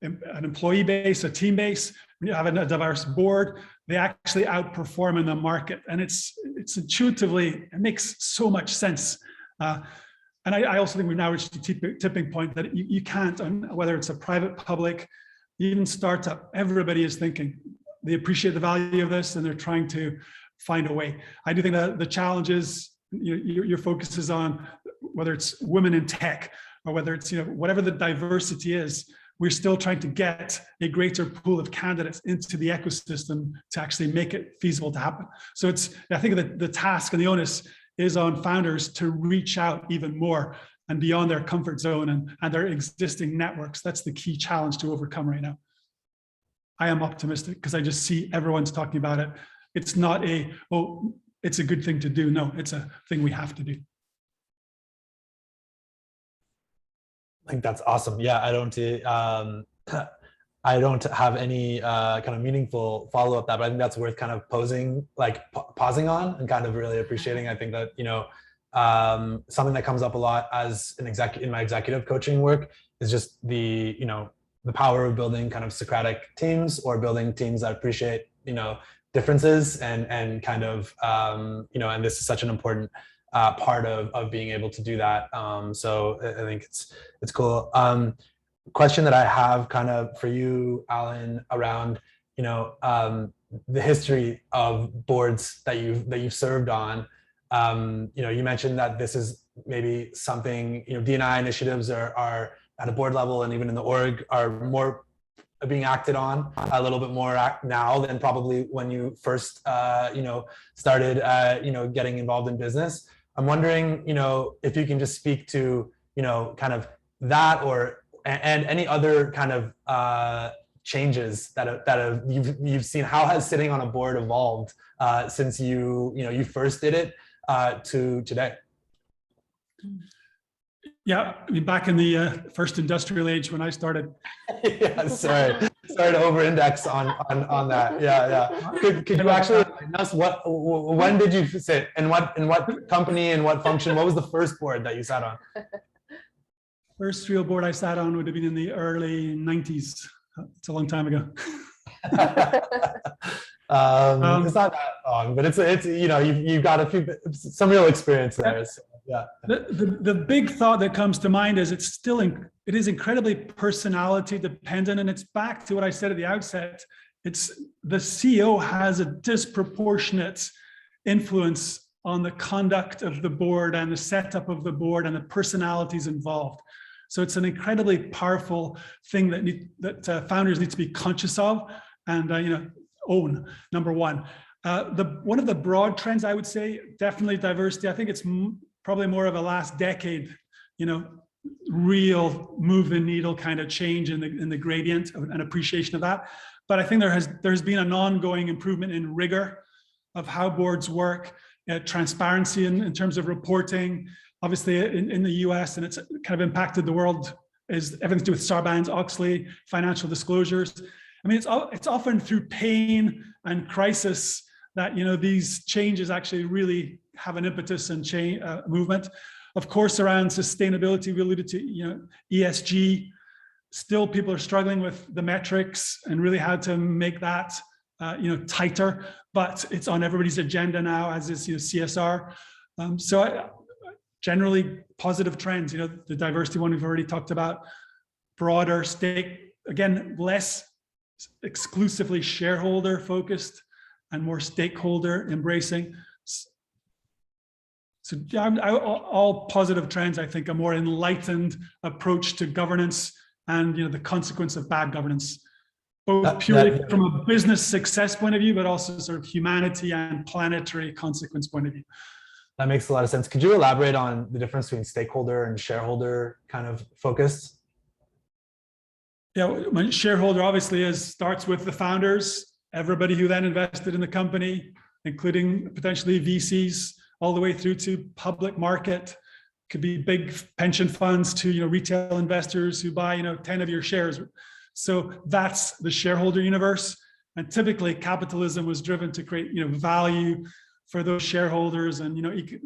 an employee base, a team base, when you have a diverse board, they actually outperform in the market. And it's intuitively, it makes so much sense. And I also think we've now reached a tipping point that you can't, whether it's a private, public, even startup, everybody is thinking, they appreciate the value of this and they're trying to find a way. I do think that the challenge is, your focus is on whether it's women in tech or whether it's, whatever the diversity is, we're still trying to get a greater pool of candidates into the ecosystem to actually make it feasible to happen. So I think that the task and the onus is on founders to reach out even more and beyond their comfort zone and their existing networks. That's the key challenge to overcome right now. I am optimistic because I just see everyone's talking about it. It's not it's a good thing to do. No, it's a thing we have to do. I think that's awesome. Yeah, I don't have any kind of meaningful follow-up that, but I think that's worth kind of pausing on and kind of really appreciating. I think that, something that comes up a lot as an executive in my executive coaching work is just the power of building kind of Socratic teams or building teams that appreciate, differences and kind of, and this is such an important part of being able to do that. So I think it's cool. Question that I have kind of for you, Alan, around the history of boards that you've served on. You mentioned that this is maybe something D&I initiatives are at a board level and even in the org are more being acted on a little bit more now than probably when you first started getting involved in business. I'm wondering if you can just speak to kind of that and any other kind of changes that you've seen. How has sitting on a board evolved since you first did it to today? Yeah, I mean, back in the first industrial age when I started. Yeah, sorry to over-index on that. Yeah. Could you actually tell us when did you sit, in what company and what function? What was the first board that you sat on? First real board I sat on would have been in the early 90s. It's a long time ago. It's not that long, but it's you've got some real experience there. So, yeah. The big thought that comes to mind is it is incredibly personality dependent, and it's back to what I said at the outset. It's the CEO has a disproportionate influence on the conduct of the board and the setup of the board and the personalities involved. So it's an incredibly powerful thing that founders need to be conscious of and own. Number one, one of the broad trends I would say, definitely diversity. I think it's probably more of a last decade, real move the needle kind of change in the gradient and appreciation of that. But I think there's been an ongoing improvement in rigor of how boards work, transparency in terms of reporting. Obviously, in the US, and it's kind of impacted the world, is everything to do with Sarbanes-Oxley, financial disclosures. I mean, it's often through pain and crisis that these changes actually really have an impetus and change movement. Of course, around sustainability, we alluded to ESG. Still, people are struggling with the metrics and really how to make that tighter. But it's on everybody's agenda now, as is CSR. Generally positive trends. The diversity one we've already talked about. Broader less exclusively shareholder focused and more stakeholder embracing. So all positive trends, I think, a more enlightened approach to governance and the consequence of bad governance, both purely from a business success point of view, but also sort of humanity and planetary consequence point of view. That makes a lot of sense. Could you elaborate on the difference between stakeholder and shareholder kind of focus? Yeah, shareholder obviously starts with the founders, everybody who then invested in the company, including potentially VCs, all the way through to public market. Could be big pension funds to retail investors who buy 10 of your shares. So that's the shareholder universe. And typically capitalism was driven to create value for those shareholders, and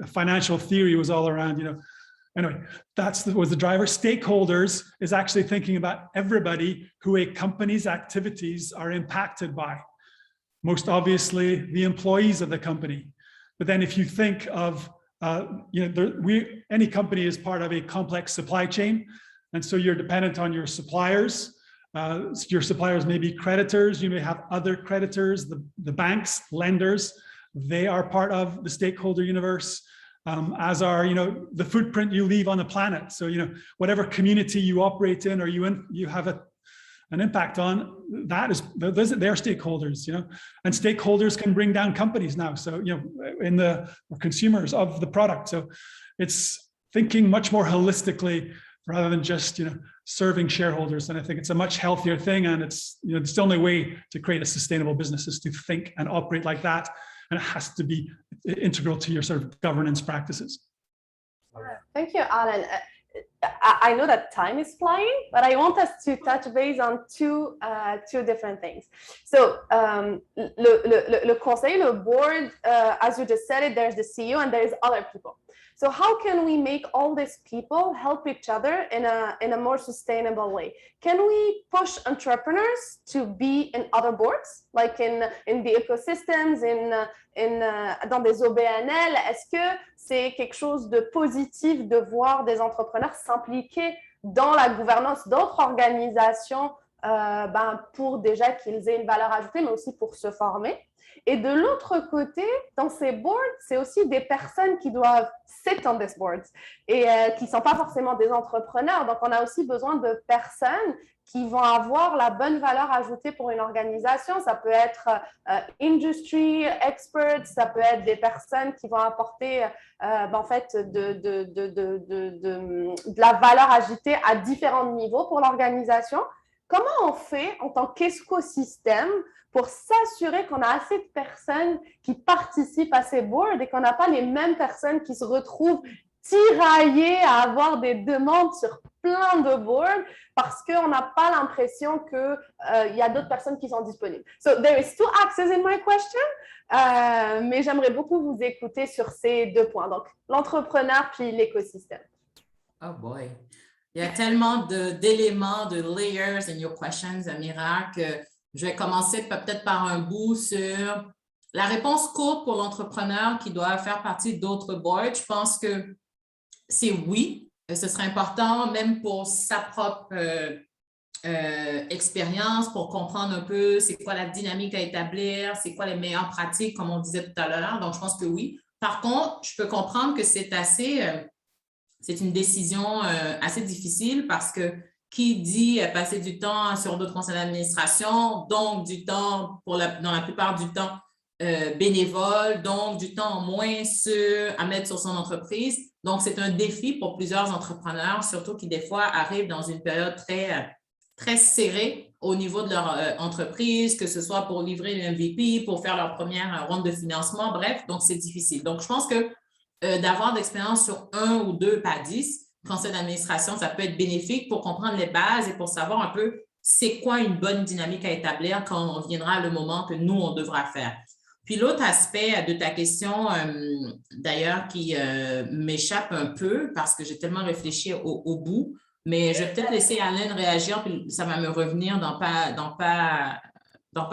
financial theory was all around anyway, was the driver. Stakeholders is actually thinking about everybody who a company's activities are impacted by. Most obviously the employees of the company. But then if you think of any company is part of a complex supply chain, and so you're dependent on your suppliers. Your suppliers may be creditors, you may have other creditors, the banks, lenders. They are part of the stakeholder universe, as are the footprint you leave on the planet. So whatever community you operate in or you have an impact on, they're stakeholders. And stakeholders can bring down companies now. So in the consumers of the product. So it's thinking much more holistically rather than just serving shareholders. And I think it's a much healthier thing. And it's it's the only way to create a sustainable business is to think and operate like that. And it has to be integral to your sort of governance practices. Thank you, Alan. I know that time is flying, but I want us to touch base on two different things. So, le conseil, le board, as you just said it, there's the CEO and there's other people. So how can we make all these people help each other in a more sustainable way? Can we push entrepreneurs to be in other boards, like in the ecosystems, dans des OBNL? Est-ce que c'est quelque chose de positif de voir des entrepreneurs s'impliquer dans la gouvernance d'autres organisations pour déjà qu'ils aient une valeur ajoutée, mais aussi pour se former? Et de l'autre côté, dans ces boards, c'est aussi des personnes qui doivent sit on these boards et qui ne sont pas forcément des entrepreneurs. Donc, on a aussi besoin de personnes qui vont avoir la bonne valeur ajoutée pour une organisation. Ça peut être industry experts, ça peut être des personnes qui vont apporter en fait de la valeur ajoutée à différents niveaux pour l'organisation. Comment on fait en tant qu'écosystème pour s'assurer qu'on a assez de personnes qui participent à ces boards et qu'on n'a pas les mêmes personnes qui se retrouvent tiraillés à avoir des demandes sur plein de boards parce qu'on n'a pas l'impression qu'il y a d'autres personnes qui sont disponibles. So there is two axes in my question, mais j'aimerais beaucoup vous écouter sur ces 2 points, donc l'entrepreneur puis l'écosystème. Oh boy. Il y a tellement d'éléments, de layers in your questions, Amira, que je vais commencer peut-être par un bout sur la réponse courte pour l'entrepreneur qui doit faire partie d'autres boards. Je pense que c'est oui. Ce serait important, même pour sa propre expérience, pour comprendre un peu c'est quoi la dynamique à établir, c'est quoi les meilleures pratiques, comme on disait tout à l'heure. Donc, je pense que oui. Par contre, je peux comprendre que c'est une décision assez difficile parce que qui dit passer du temps sur d'autres conseils d'administration, donc du temps, dans la plupart du temps, bénévole, donc du temps en moins à mettre sur son entreprise. Donc, c'est un défi pour plusieurs entrepreneurs, surtout qui, des fois, arrivent dans une période très serrée au niveau de leur entreprise, que ce soit pour livrer le MVP, pour faire leur première ronde de financement, bref, donc c'est difficile. Donc, je pense que d'avoir d'expérience sur 1 ou 2 pas 10, conseil d'administration, ça peut être bénéfique pour comprendre les bases et pour savoir un peu c'est quoi une bonne dynamique à établir quand viendra le moment que nous, on devra faire. Puis l'autre aspect de ta question, d'ailleurs, qui m'échappe un peu parce que j'ai tellement réfléchi au bout, mais je vais peut-être laisser Alain réagir, puis ça va me revenir dans pas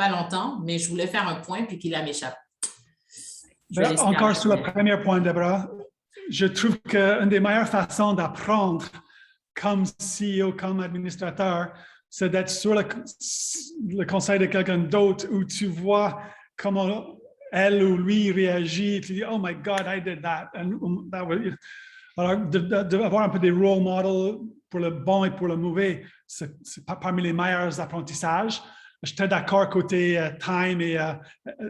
longtemps, mais je voulais faire un point puis qu'il m'échappe. Encore sur le premier point, Déborah, je trouve qu'une des meilleures façons d'apprendre comme CEO, comme administrateur, c'est d'être sur le conseil de quelqu'un d'autre où tu vois comment elle ou lui réagit, tu dis, oh my God, I did that. Alors, d'avoir un peu des role models pour le bon et pour le mauvais, c'est parmi les meilleurs apprentissages. J'étais d'accord côté time et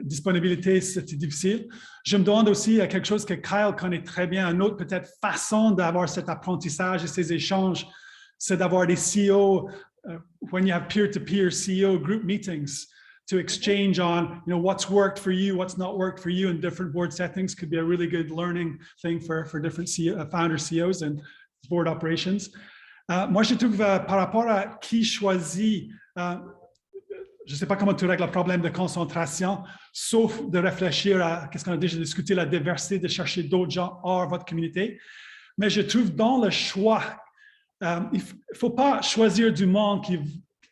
disponibilité, c'était difficile. Je me demande aussi quelque chose que Kyle connaît très bien, une autre peut-être façon d'avoir cet apprentissage et ces échanges, c'est d'avoir des CEO, when you have peer-to-peer CEO group meetings, to exchange on, what's worked for you, what's not worked for you in different board settings could be a really good learning thing for different founder CEOs and board operations. Moi, je trouve par rapport à qui choisit, je ne sais pas comment tu règles le problème de concentration, sauf de réfléchir à ce qu'on a déjà discuté, la diversité, de chercher d'autres gens hors votre communauté. Mais je trouve dans le choix, il ne faut pas choisir du monde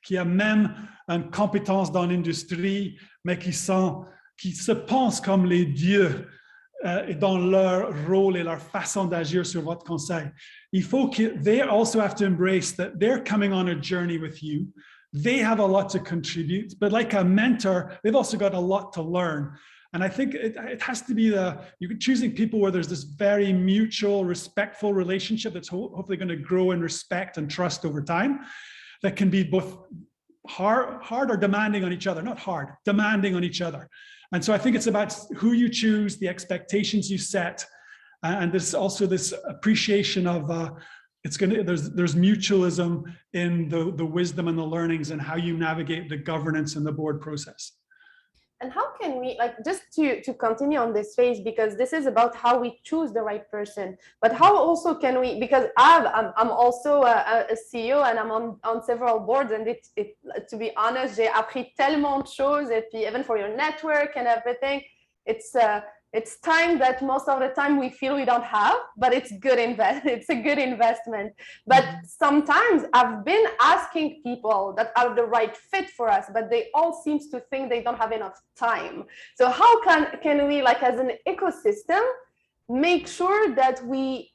qui a même une compétence dans l'industrie, mais qui se pensent comme les dieux dans leur rôle et leur façon d'agir sur votre conseil. Il faut que they also have to embrace that they're coming on a journey with you. They have a lot to contribute, but like a mentor, they've also got a lot to learn. And I think it has to be you're choosing people where there's this very mutual, respectful relationship that's hopefully going to grow in respect and trust over time, that can be both hard or demanding on each other, not hard, demanding on each other. And so I think it's about who you choose, the expectations you set, and there's also this appreciation of there's mutualism in the wisdom and the learnings and how you navigate the governance and the board process. And how can we, just to continue on this phase, because this is about how we choose the right person, but how also can we, because I'm also a CEO and I'm on several boards, and to be honest, j'ai appris tellement de choses, et puis even for your network and everything, it's time that most of the time we feel we don't have, but it's a good investment. But sometimes I've been asking people that are the right fit for us, but they all seem to think they don't have enough time. So how can we, as an ecosystem, make sure that we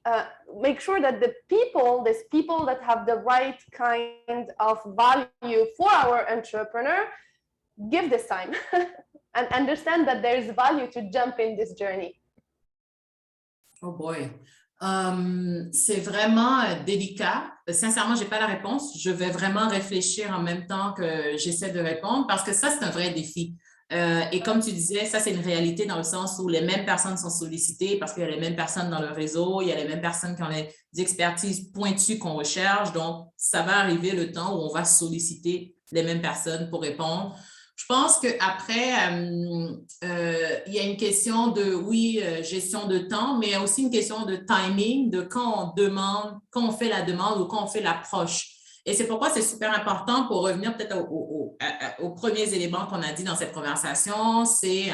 these people that have the right kind of value for our entrepreneur, give this time. And understand that there is value to jump in this journey. Oh boy. C'est vraiment délicat. Sincèrement, je n'ai pas la réponse. Je vais vraiment réfléchir en même temps que j'essaie de répondre parce que ça, c'est un vrai défi. Et comme tu disais, ça, c'est une réalité dans le sens où les mêmes personnes sont sollicitées parce qu'il y a les mêmes personnes dans le réseau, il y a les mêmes personnes qui ont les expertises pointues qu'on recherche. Donc, ça va arriver le temps où on va solliciter les mêmes personnes pour répondre. Je pense qu'après, il y a une question de, oui, gestion de temps, mais il y a aussi une question de timing, de quand on fait la demande ou quand on fait l'approche. Et c'est pourquoi c'est super important pour revenir peut-être aux premiers éléments qu'on a dit dans cette conversation, c'est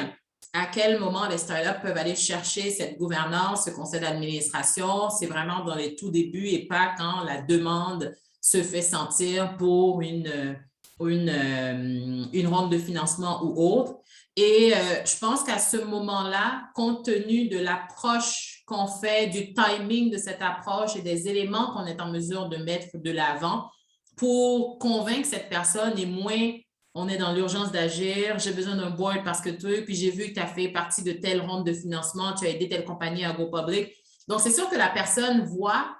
à quel moment les startups peuvent aller chercher cette gouvernance, ce conseil d'administration. C'est vraiment dans les tout débuts et pas quand la demande se fait sentir pour une ronde de financement ou autre. Et je pense qu'à ce moment-là, compte tenu de l'approche qu'on fait, du timing de cette approche et des éléments qu'on est en mesure de mettre de l'avant pour convaincre cette personne et moins on est dans l'urgence d'agir, j'ai besoin d'un board parce que puis j'ai vu que tu as fait partie de telle ronde de financement, tu as aidé telle compagnie à go public. Donc, c'est sûr que la personne voit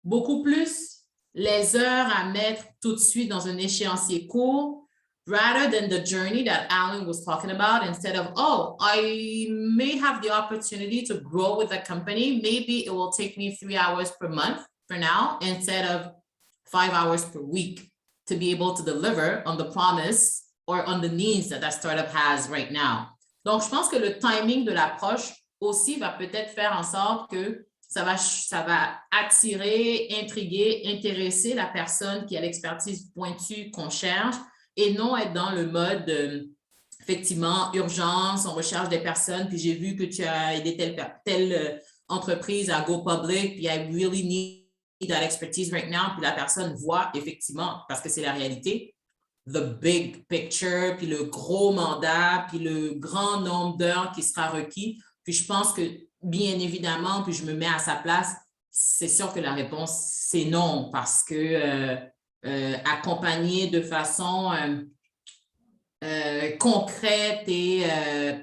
beaucoup plus les heures à mettre tout de suite dans un échéancier court, rather than the journey that Alan was talking about, instead of, oh, I may have the opportunity to grow with a company. Maybe it will take me 3 hours per month for now, instead of 5 hours per week to be able to deliver on the promise or on the needs that that startup has right now. Donc, je pense que le timing de l'approche aussi va peut-être faire en sorte que ça va attirer, intriguer, intéresser la personne qui a l'expertise pointue qu'on cherche et non être dans le mode, effectivement, urgence, on recherche des personnes, puis j'ai vu que tu as aidé telle entreprise à go public, puis I really need that expertise right now, puis la personne voit effectivement, parce que c'est la réalité, the big picture, puis le gros mandat, puis le grand nombre d'heures qui sera requis. Puis je pense que, bien évidemment, puis je me mets à sa place, c'est sûr que la réponse, c'est non, parce que accompagner de façon concrète et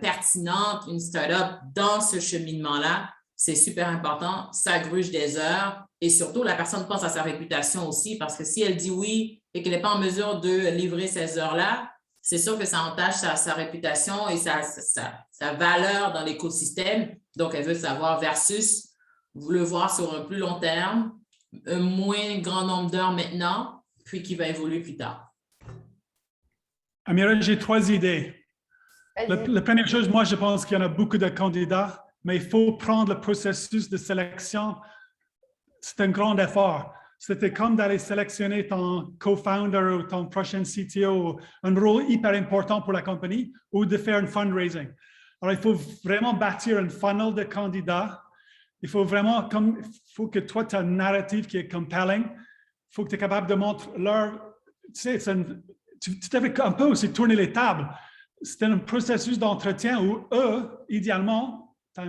pertinente une startup dans ce cheminement-là, c'est super important, ça gruge des heures et surtout, la personne pense à sa réputation aussi parce que si elle dit oui et qu'elle n'est pas en mesure de livrer ces heures-là, c'est sûr que ça entache sa réputation et sa valeur dans l'écosystème. Donc, elle veut savoir versus le voir sur un plus long terme, un moins grand nombre d'heures maintenant, puis qui va évoluer plus tard. Amira, j'ai 3 idées. La première chose, moi, je pense qu'il y en a beaucoup de candidats, mais il faut prendre le processus de sélection. C'est un grand effort. C'était comme d'aller sélectionner ton co-founder ou ton prochain CTO, un rôle hyper important pour la compagnie, ou de faire un fundraising. Alors, il faut vraiment bâtir un funnel de candidats. Il faut vraiment, il faut que toi, tu as un narratif qui est compelling. Il faut que tu es capable de montrer leur... Tu sais, tu devais un peu aussi tourner les tables. C'est un processus d'entretien où eux, idéalement, tu as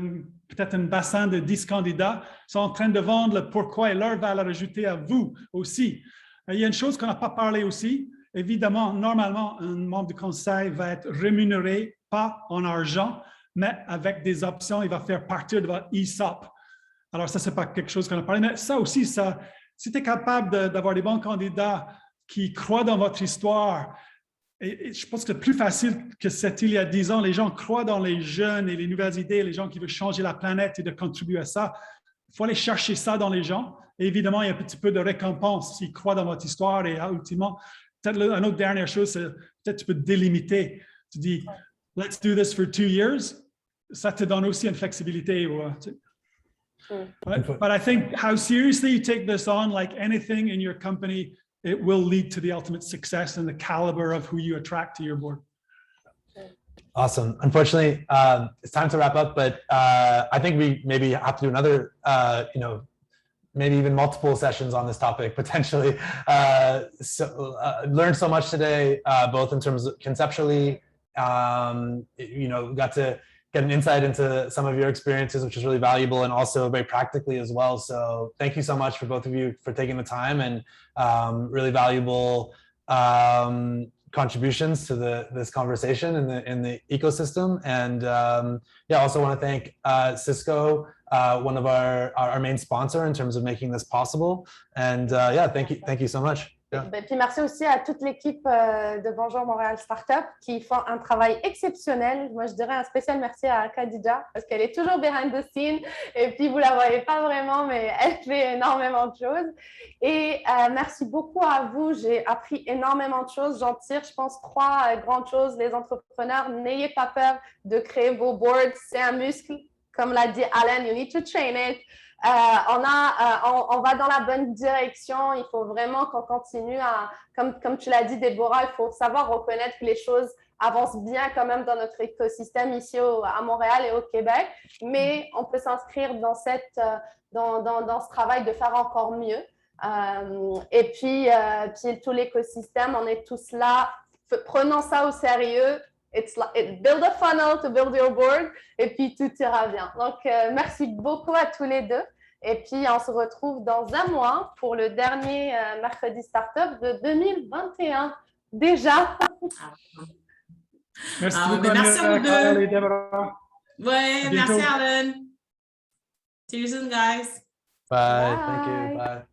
peut-être un bassin de 10 candidats, sont en train de vendre le pourquoi et leur valeur ajoutée à vous aussi. Il y a une chose qu'on n'a pas parlé aussi. Évidemment, normalement, un membre du conseil va être rémunéré, pas en argent, mais avec des options, il va faire partir de votre ESOP. Alors, ça, ce n'est pas quelque chose qu'on a parlé, mais ça aussi, si tu es capable d'avoir des bons candidats qui croient dans votre histoire, et je pense que c'est plus facile que c'était il y a 10 ans. Les gens croient dans les jeunes et les nouvelles idées, les gens qui veulent changer la planète et de contribuer à ça. Il faut aller chercher ça dans les gens. Et évidemment, il y a un petit peu de récompense s'ils croient dans votre histoire. Et ultimement, peut-être une autre dernière chose, c'est peut-être tu peux te délimiter. Tu dis, let's do this for 2 years. Ça te donne aussi une flexibilité. But I think how seriously you take this on, like anything in your company, it will lead to the ultimate success and the caliber of who you attract to your board. Awesome. Unfortunately, it's time to wrap up, but I think we maybe have to do another, maybe even multiple sessions on this topic potentially. Learned so much today, both in terms of conceptually, got to get an insight into some of your experiences, which is really valuable, and also very practically as well. So thank you so much for both of you for taking the time and really valuable contributions to this conversation in the ecosystem. And I also want to thank Cisco, one of our main sponsor in terms of making this possible. And thank you so much. Et puis merci aussi à toute l'équipe de Bonjour Montréal Startup qui font un travail exceptionnel. Moi, je dirais un spécial merci à Khadija parce qu'elle est toujours behind the scene et puis vous la voyez pas vraiment, mais elle fait énormément de choses. Et merci beaucoup à vous. J'ai appris énormément de choses. J'en tire, je pense, 3 grandes choses. Les entrepreneurs, n'ayez pas peur de créer vos boards. C'est un muscle. Comme l'a dit Alan, you need to train it. On va dans la bonne direction. Il faut vraiment qu'on continue à, comme tu l'as dit, Déborah, il faut savoir reconnaître que les choses avancent bien quand même dans notre écosystème ici à Montréal et au Québec. Mais on peut s'inscrire dans ce travail de faire encore mieux. Et puis tout l'écosystème, on est tous là. Prenons ça au sérieux. Build a funnel to build your board et puis tout ira bien. Donc, merci beaucoup à tous les deux. Et puis, on se retrouve dans un mois pour le dernier Mercredis Startup de 2021. Déjà. Merci beaucoup, merci à vous deux. Déborah. Ouais, merci Alan. See you soon, guys. Bye. Thank you. Bye.